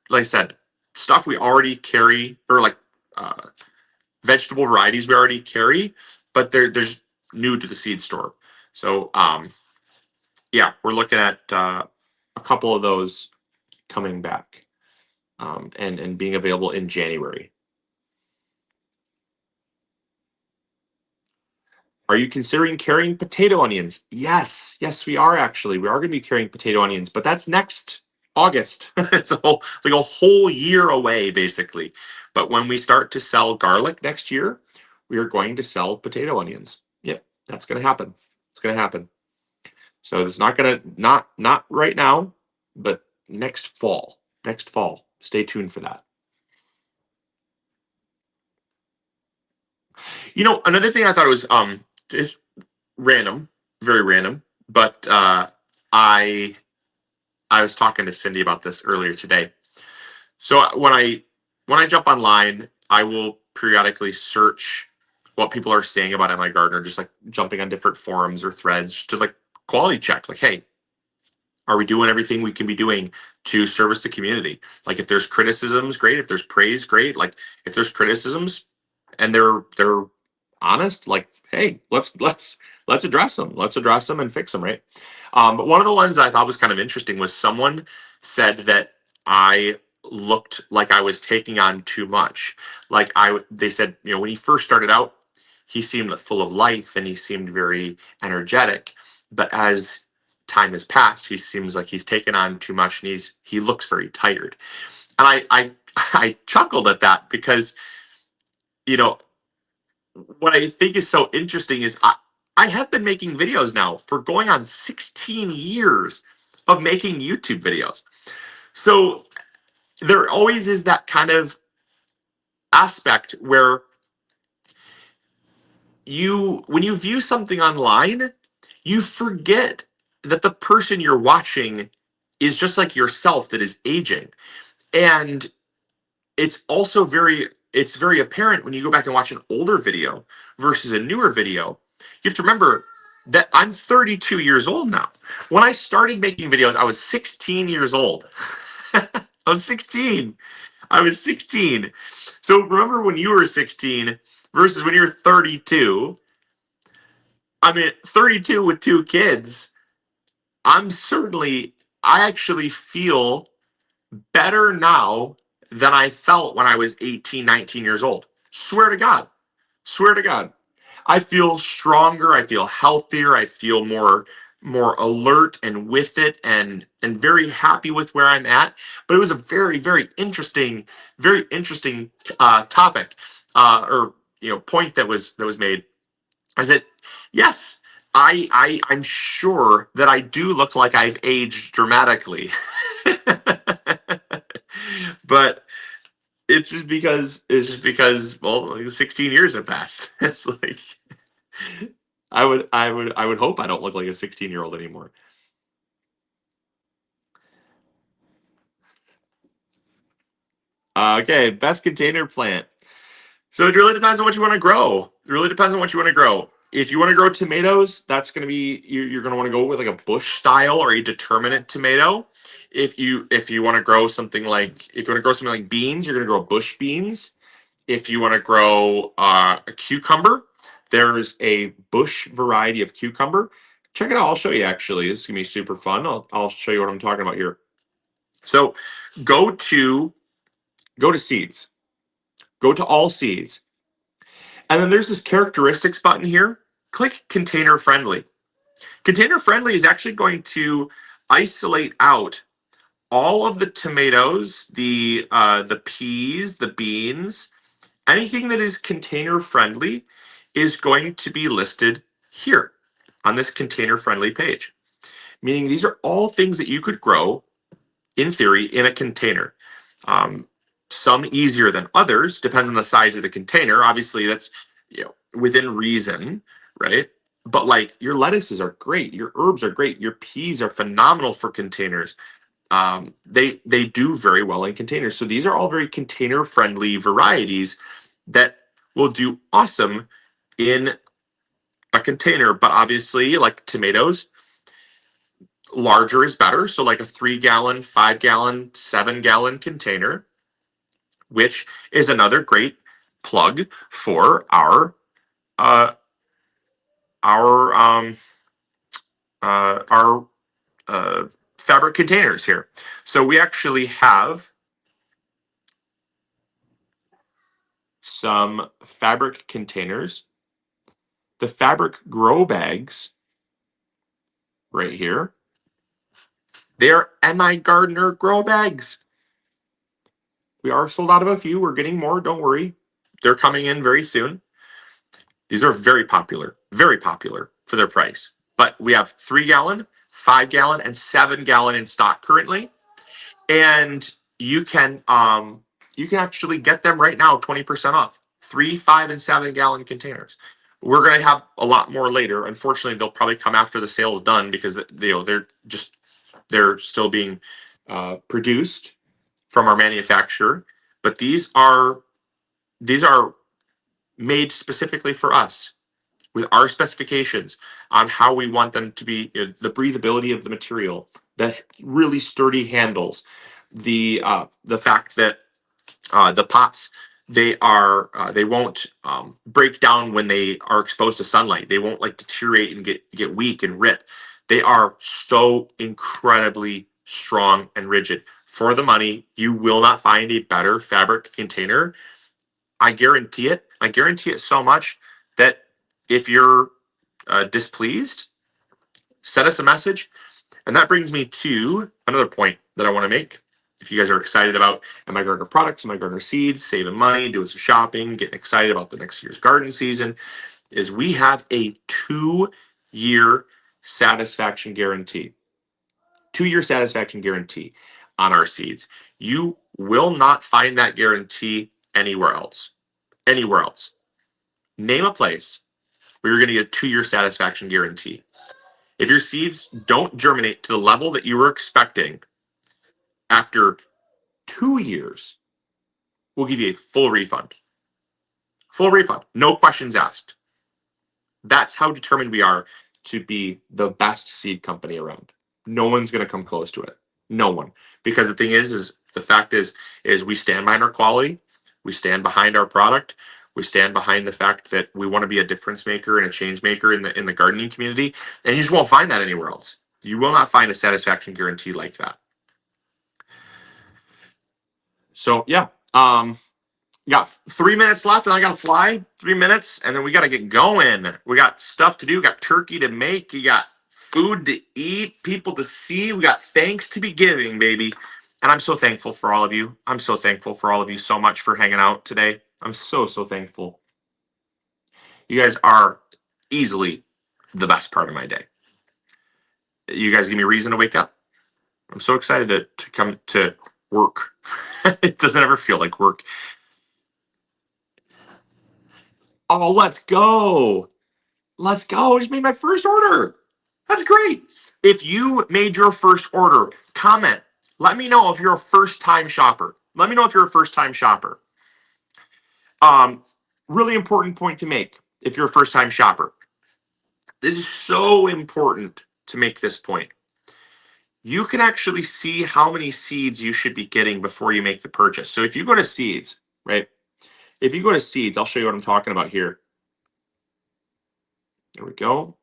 like I said, stuff we already carry, or like vegetable varieties we already carry, but there's new to the seed store. So yeah, we're looking at a couple of those coming back and being available in January. Are you considering carrying potato onions? Yes, yes, we are actually. We are going to be carrying potato onions, but that's next August. It's like a whole year away, basically. But when we start to sell garlic next year, we are going to sell potato onions. Yep, that's going to happen. It's going to happen. So it's not going to not right now, but next fall. Next fall. Stay tuned for that. Another thing I thought was just random, very random, but I I was talking to Cindy about this earlier today. So when I jump online, I will periodically search what people are saying about MI Gardener, just like jumping on different forums or threads to like quality check. Like, hey, are we doing everything we can be doing to service the community? Like, if there's criticisms, great. If there's praise, great. Like, if there's criticisms and they're honest, like, hey, let's address them. Let's address them and fix them, right? But one of the ones I thought was kind of interesting was someone said that I looked like I was taking on too much. They said, when he first started out, he seemed full of life and he seemed very energetic. But as time has passed, he seems like he's taken on too much and he looks very tired. And I chuckled at that because you know what I think is so interesting is I have been making videos now for going on 16 years of making YouTube videos. So there always is that kind of aspect where when you view something online, you forget that the person you're watching is just like yourself that is aging. And it's very apparent when you go back and watch an older video versus a newer video. You have to remember that I'm 32 years old now. When I started making videos, I was 16 years old. I was 16. I was 16. So remember when you were 16 versus when you're 32. I mean, 32 with two kids. I actually feel better now than I felt when I was 18, 19 years old. Swear to God. Swear to God. I feel stronger, I feel healthier, I feel more alert and with it and very happy with where I'm at. But it was a very, very interesting topic or point that was made. Is that yes, I'm sure that I do look like I've aged dramatically. But it's just because well, like 16 years have passed. It's like I would hope I don't look like a 16-year-old anymore. Okay, best container plant. So it really depends on what you want to grow. It really depends on what you want to grow. If you want to grow tomatoes, that's going to be you're going to want to go with like a bush style or a determinate tomato. If you want to grow something like beans, you're going to grow bush beans. If you want to grow a cucumber, there's a bush variety of cucumber. Check it out. I'll show you actually. This is going to be super fun. I'll show you what I'm talking about here. So go to seeds. Go to all seeds. And then there's this characteristics button here. Click container friendly. Container friendly is actually going to isolate out all of the tomatoes, the peas, the beans, anything that is container friendly is going to be listed here on this container friendly page. Meaning these are all things that you could grow in theory in a container. Um, some easier than others, depends on the size of the container. Obviously, that's within reason, right? But like your lettuces are great, your herbs are great, your peas are phenomenal for containers. They do very well in containers. So these are all very container friendly varieties that will do awesome in a container. But obviously, like tomatoes, larger is better. So like a 3-gallon, 5-gallon, 7-gallon container, which is another great plug for uh, our our fabric containers here. So we actually have some fabric containers the fabric grow bags right here. They're MI Gardener grow bags. We are sold out of a few. We're getting more. Don't worry. They're coming in very soon. These are very popular for their price. But we have 3-gallon, 5-gallon, and 7-gallon in stock currently. And you can actually get them right now 20% off. 3, 5, and 7-gallon containers. We're going to have a lot more later. Unfortunately, they'll probably come after the sale is done because they're still being produced from our manufacturer. But these are made specifically for us with our specifications on how we want them to be, the breathability of the material, the really sturdy handles, the fact that the pots, they won't break down when they are exposed to sunlight. They won't like deteriorate and get weak and rip. They are so incredibly strong and rigid. For the money, you will not find a better fabric container. I guarantee it. I guarantee it so much that if you're displeased, send us a message. And that brings me to another point that I want to make. If you guys are excited about MI Gardener products, MI Gardener seeds, saving money, doing some shopping, getting excited about the next year's garden season, is we have a 2-year satisfaction guarantee. 2-year satisfaction guarantee on our seeds. You will not find that guarantee anywhere else. Anywhere else. Name a place where you're going to get a 2-year satisfaction guarantee. If your seeds don't germinate to the level that you were expecting after 2 years, we'll give you a full refund. Full refund. No questions asked. That's how determined we are to be the best seed company around. No one's going to come close to it. No one. Because the thing is the fact is we stand behind our quality. We stand behind our product. We stand behind the fact that we want to be a difference maker and a change maker in the gardening community. And you just won't find that anywhere else. You will not find a satisfaction guarantee like that. So yeah, got 3 minutes left and I got to fly 3 minutes and then we got to get going. We got stuff to do. We got turkey to make. You got food to eat, people to see. We got thanks to be giving, baby. And I'm so thankful for all of you. I'm so thankful for all of you so much for hanging out today. I'm so thankful. You guys are easily the best part of my day. You guys give me a reason to wake up. I'm so excited to come to work. It doesn't ever feel like work. Oh, let's go. Let's go. I just made my first order. That's great. If you made your first order, comment. Let me know if you're a first-time shopper. Let me know if you're a first-time shopper. Really important point to make if you're a first-time shopper. This is so important to make this point. You can actually see how many seeds you should be getting before you make the purchase. So if you go to seeds, right? If you go to seeds, I'll show you what I'm talking about here. There we go.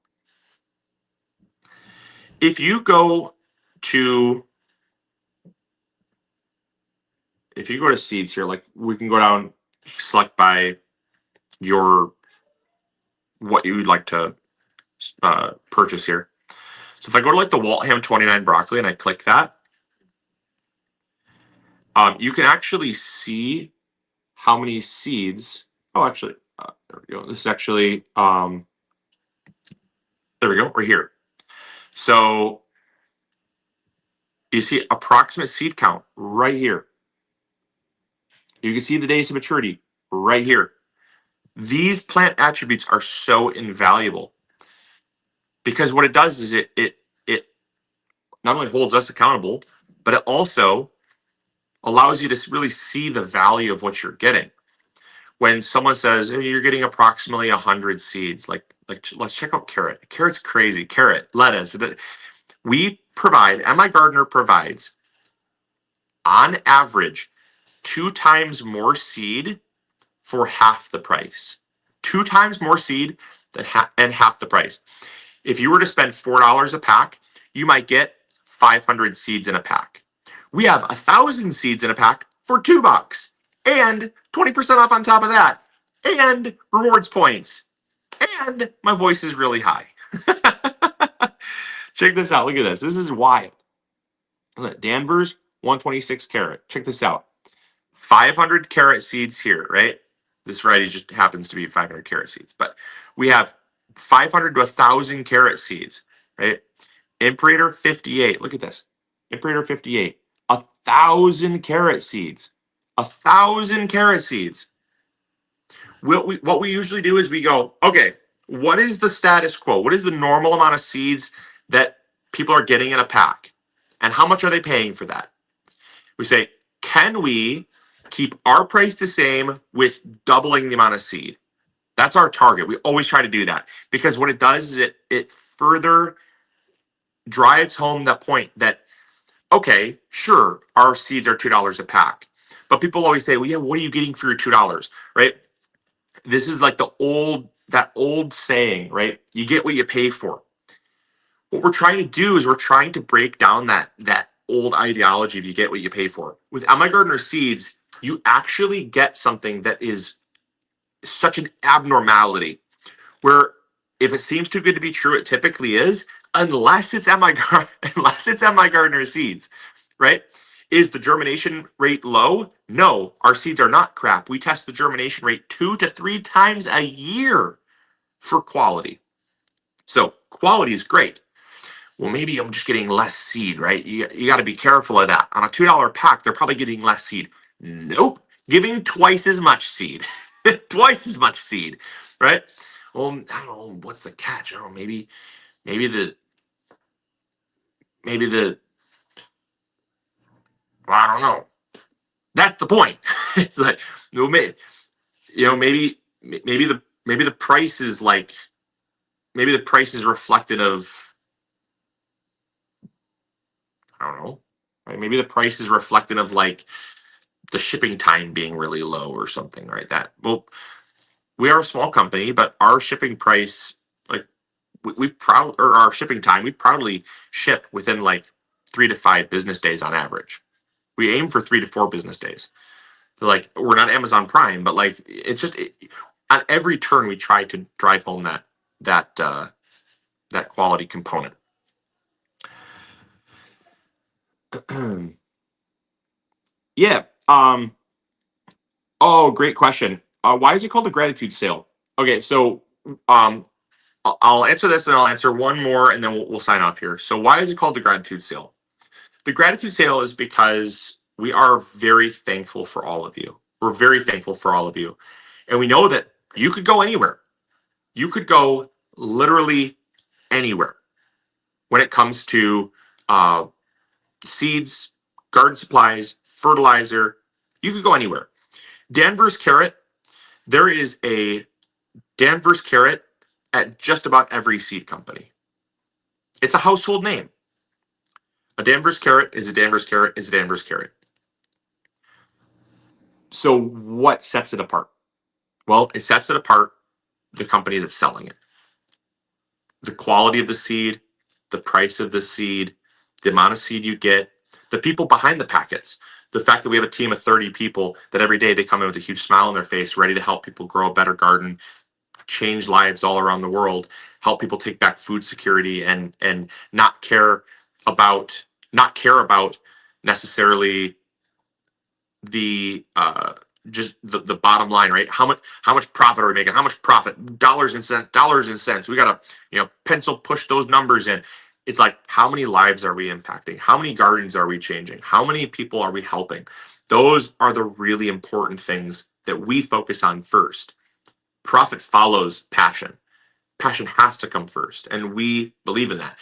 If you go to seeds here, like we can go down, select by what you would like to purchase here. So if I go to like the Waltham 29 broccoli and I click that, you can actually see how many seeds. Oh, actually, there we go. This is actually, there we go, right here. So you see approximate seed count right here. You can see the days to maturity right here. These plant attributes are so invaluable because what it does is it not only holds us accountable, but it also allows you to really see the value of what you're getting. When someone says you're getting approximately 100 seeds, like let's check out carrot. Carrot's crazy. Carrot, lettuce. We provide, MI Gardener provides, on average, 2 times more seed for half the price. 2 times more seed and half the price. If you were to spend $4 a pack, you might get 500 seeds in a pack. We have 1,000 seeds in a pack for $2 and 20% off on top of that, and rewards points, and my voice is really high. Check this out. Look at this. This is wild. Danvers 126 carat. Check this out. 500 carat seeds here, right? This variety just happens to be 500 carat seeds, but we have 500 to 1,000 carat seeds, right? Imperator 58. Look at this. Imperator 58. 1,000 carat seeds. 1,000 carat seeds. What we usually do is we go, okay, what is the status quo? What is the normal amount of seeds that people are getting in a pack? And how much are they paying for that? We say, can we keep our price the same with doubling the amount of seed? That's our target. We always try to do that because what it does is it further drives home the point that, okay, sure, our seeds are $2 a pack. But people always say, well, yeah, what are you getting for your $2? Right? This is like that old saying, right? You get what you pay for. What we're trying to do is we're trying to break down that old ideology of you get what you pay for. With Emma Gardner seeds, you actually get something that is such an abnormality where if it seems too good to be true, it typically is, unless it's unless it's MI Gardner seeds, right? Is the germination rate low? No, our seeds are not crap. We test the germination rate 2 to 3 times a year for quality. So quality is great. Well, maybe I'm just getting less seed, right? You got to be careful of that. On a $2 pack, they're probably getting less seed. Nope, giving twice as much seed, twice as much seed, right? Well, I don't know what's the catch. I don't know. Maybe the maybe the well, I don't know. That's the point. It's like maybe the price is like maybe the price is reflective of I don't know. Right? Maybe the price is reflective of like the shipping time being really low or something, right? That well, we are a small company, but our shipping price, like our shipping time, we proudly ship within like 3 to 5 business days on average. We aim for 3 to 4 business days. Like we're not Amazon Prime, but like it's just on every turn we try to drive home that that quality component. Yeah. Oh, great question. Why is it called a gratitude sale? Okay, so um, I'll answer this and I'll answer one more and then we'll sign off here. So why is it called the gratitude sale? The gratitude sale is because we are very thankful for all of you. We're very thankful for all of you. And we know that you could go anywhere. You could go literally anywhere when it comes to uh, seeds, garden supplies, fertilizer. You could go anywhere. Danvers carrot, there is a Danvers carrot at just about every seed company. It's a household name. A Danvers carrot is a Danvers carrot is a Danvers carrot. So what sets it apart? Well, it sets it apart the company that's selling it. The quality of the seed, the price of the seed, the amount of seed you get, the people behind the packets. The fact that we have a team of 30 people that every day they come in with a huge smile on their face, ready to help people grow a better garden, change lives all around the world, help people take back food security and not care about necessarily the just the bottom line, right? How much profit are we making? How much profit? Dollars and cents. We gotta, pencil push those numbers in. It's like how many lives are we impacting? How many gardens are we changing? How many people are we helping? Those are the really important things that we focus on first. Profit follows passion. Passion has to come first, and we believe in that.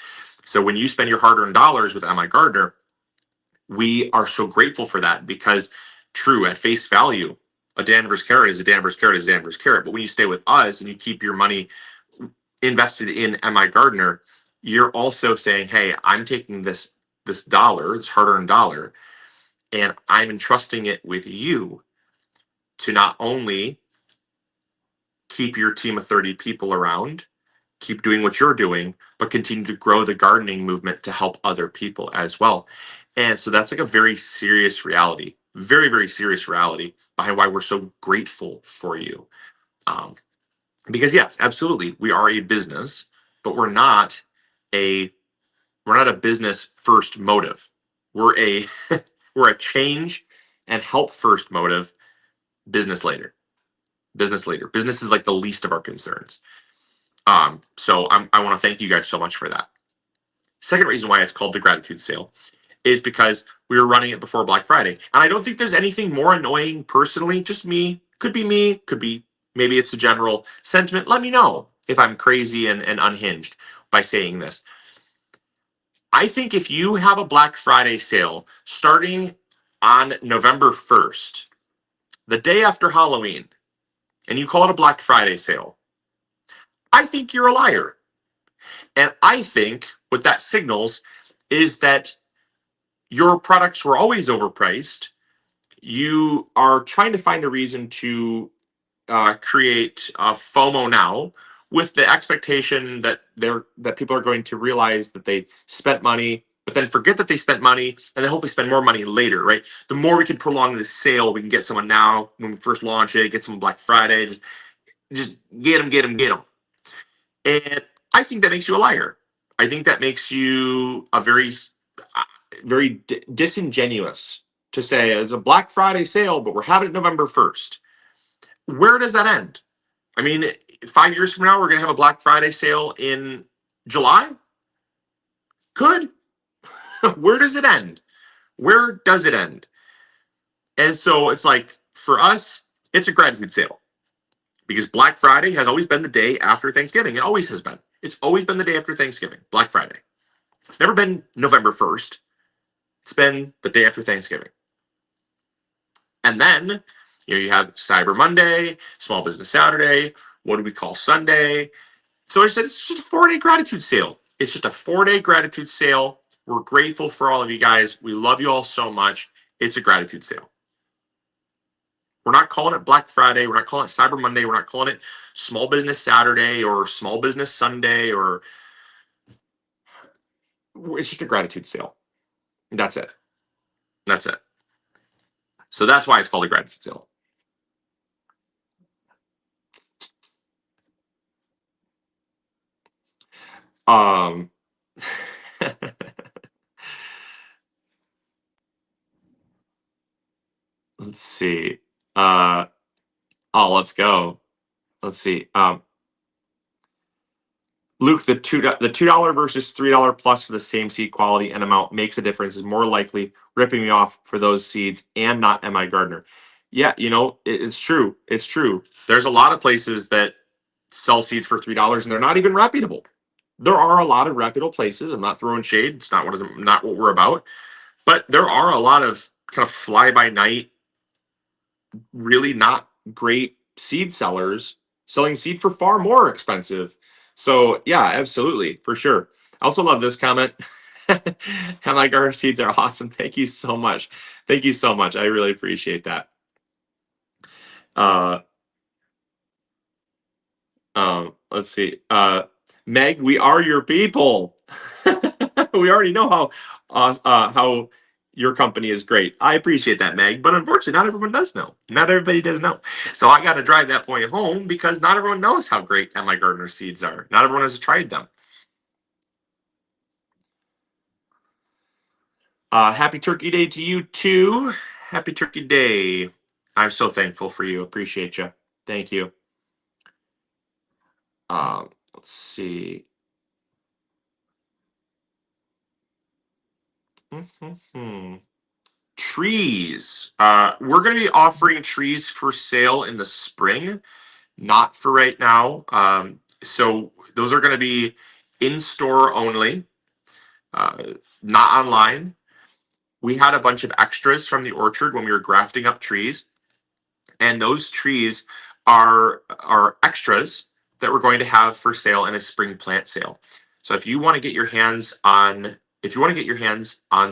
So when you spend your hard-earned dollars with MI Gardner, we are so grateful for that because true at face value, a Danvers carrot is a Danvers carrot is a Danvers carrot. But when you stay with us and you keep your money invested in MI Gardner, you're also saying, hey, I'm taking this dollar, it's hard-earned dollar, and I'm entrusting it with you to not only keep your team of 30 people around, keep doing what you're doing, but continue to grow the gardening movement to help other people as well. And so that's like a very serious reality, very, very serious reality behind why we're so grateful for you. Um, Because yes, absolutely, we are a business, but a we're not a business first motive. We're a we're a change and help first motive, business later. Business later. Business is like the least of our concerns. I want to thank you guys so much for that. Second reason why it's called the gratitude sale is because we were running it before Black Friday. And I don't think there's anything more annoying personally, just me, could be maybe it's a general sentiment. Let me know if I'm crazy and unhinged by saying this. I think if you have a Black Friday sale starting on November 1st, the day after Halloween, and you call it a Black Friday sale, I think you're a liar. And I think what that signals is that your products were always overpriced. You are trying to find a reason to create FOMO now, with the expectation that people are going to realize that they spent money, but then forget that they spent money, and then hopefully spend more money later. Right? The more we can prolong this sale, we can get someone now when we first launch it, get someone Black Friday, just get them, get them, get them. And I think that makes you a liar. I think that makes you a very disingenuous to say it's a Black Friday sale, but we're having it November 1st. Where does that end? I mean, 5 years from now, we're going to have a Black Friday sale in July. Good. Where does it end? Where does it end? And so it's like, for us, it's a gratitude sale, because Black Friday has always been the day after Thanksgiving. It always has been. It's always been the day after Thanksgiving, Black Friday. It's never been November 1st. It's been the day after Thanksgiving. And then, you have Cyber Monday, Small Business Saturday. What do we call Sunday? So I said, it's just a 4-day gratitude sale. It's just a 4-day gratitude sale. We're grateful for all of you guys. We love you all so much. It's a gratitude sale. We're not calling it Black Friday. We're not calling it Cyber Monday. We're not calling it Small Business Saturday or Small Business Sunday, or it's just a gratitude sale. That's it. That's it. So that's why it's called a gratitude sale. Um, let's see. Let's go. Let's see. Luke, the $2 versus $3 plus for the same seed quality and amount makes a difference. Is more likely ripping me off for those seeds and not M.I. Gardner. Yeah, it's true. It's true. There's a lot of places that sell seeds for $3 and they're not even reputable. There are a lot of reputable places. I'm not throwing shade. It's not what we're about. But there are a lot of kind of fly by night, really not great seed sellers selling seed for far more expensive. So yeah, absolutely, for sure. I also love this comment. My garden seeds are awesome. Thank you so much. Thank you so much. I really appreciate that. Uh, let's see. Meg, we are your people. We already know how your company is great. I appreciate that, Meg, but unfortunately, not everyone does know. Not everybody does know. So I got to drive that point home, because not everyone knows how great MI Gardner seeds are. Not everyone has tried them. Happy Turkey Day to you too. Happy Turkey Day. I'm so thankful for you. Appreciate you. Thank you. Let's see. Trees. We're going to be offering trees for sale in the spring, not for right now. So those are going to be in store only, not online. We had a bunch of extras from the orchard when we were grafting up trees, and those trees are extras that we're going to have for sale in a spring plant sale. So if you want to get your hands on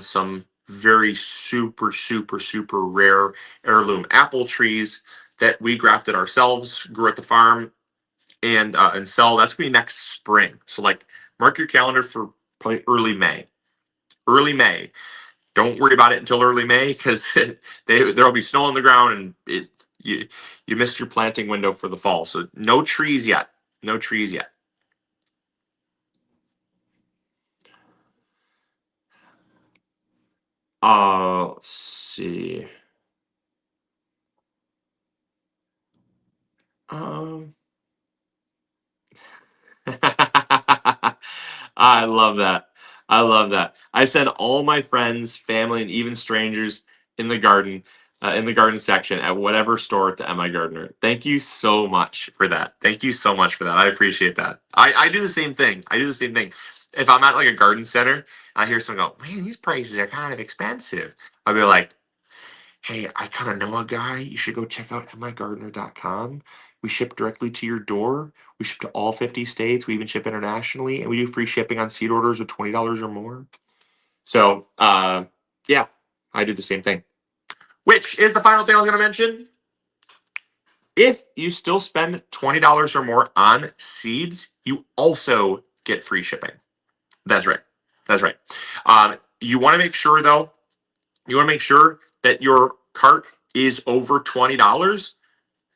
some very super super super rare heirloom apple trees that we grafted ourselves, grew at the farm, and sell, that's gonna be next spring. So like, mark your calendar for probably early May. Early May. Don't worry about it until early May, because there'll be snow on the ground, and you missed your planting window for the fall. So no trees yet. No trees yet. Let's see. Um, I love that. I love that. I send all my friends, family, and even strangers in the garden section at whatever store to MI Gardener. Thank you so much for that. Thank you so much for that. I appreciate that. I do the same thing. I do the same thing. If I'm at like a garden center, I hear someone go, "Man, these prices are kind of expensive." I'll be like, "Hey, I kind of know a guy. You should go check out migardener.com. We ship directly to your door. We ship to all 50 states. We even ship internationally, and we do free shipping on seed orders of $20 or more." So, yeah, I do the same thing. Which is the final thing I was going to mention. If you still spend $20 or more on seeds, you also get free shipping. That's right. That's right. You want to make sure, though, you want to make sure that your cart is over $20,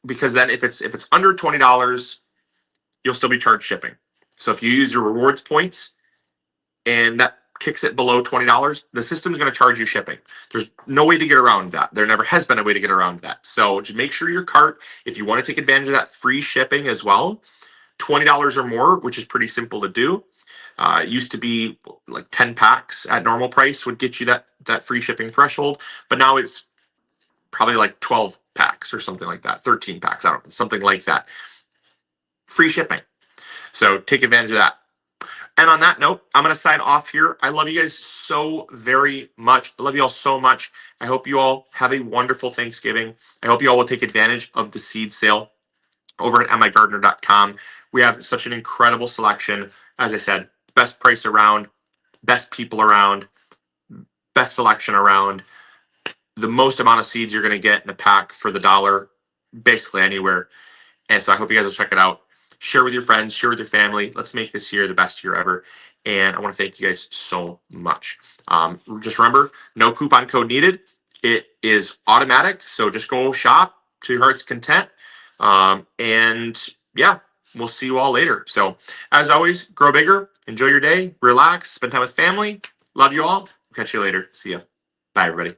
because then if it's under $20, you'll still be charged shipping. So if you use your rewards points and that kicks it below $20, the system's going to charge you shipping. There's no way to get around that. There never has been a way to get around that. So just make sure your cart, if you want to take advantage of that free shipping as well, $20 or more, which is pretty simple to do. It used to be like 10 packs at normal price would get you that free shipping threshold, but now it's probably like 12 packs or something like that, 13 packs, I don't know, something like that. Free shipping. So take advantage of that. And on that note, I'm going to sign off here. I love you guys so very much. I love you all so much. I hope you all have a wonderful Thanksgiving. I hope you all will take advantage of the seed sale over at migardener.com. We have such an incredible selection. As I said, best price around, best people around, best selection around, the most amount of seeds you're going to get in a pack for the dollar, basically anywhere. And so I hope you guys will check it out. Share with your friends, share with your family. Let's make this year the best year ever. And I want to thank you guys so much. Just remember, no coupon code needed. It is automatic. So just go shop to your heart's content. And yeah, we'll see you all later. So as always, grow bigger, enjoy your day, relax, spend time with family. Love you all. Catch you later. See ya. Bye, everybody.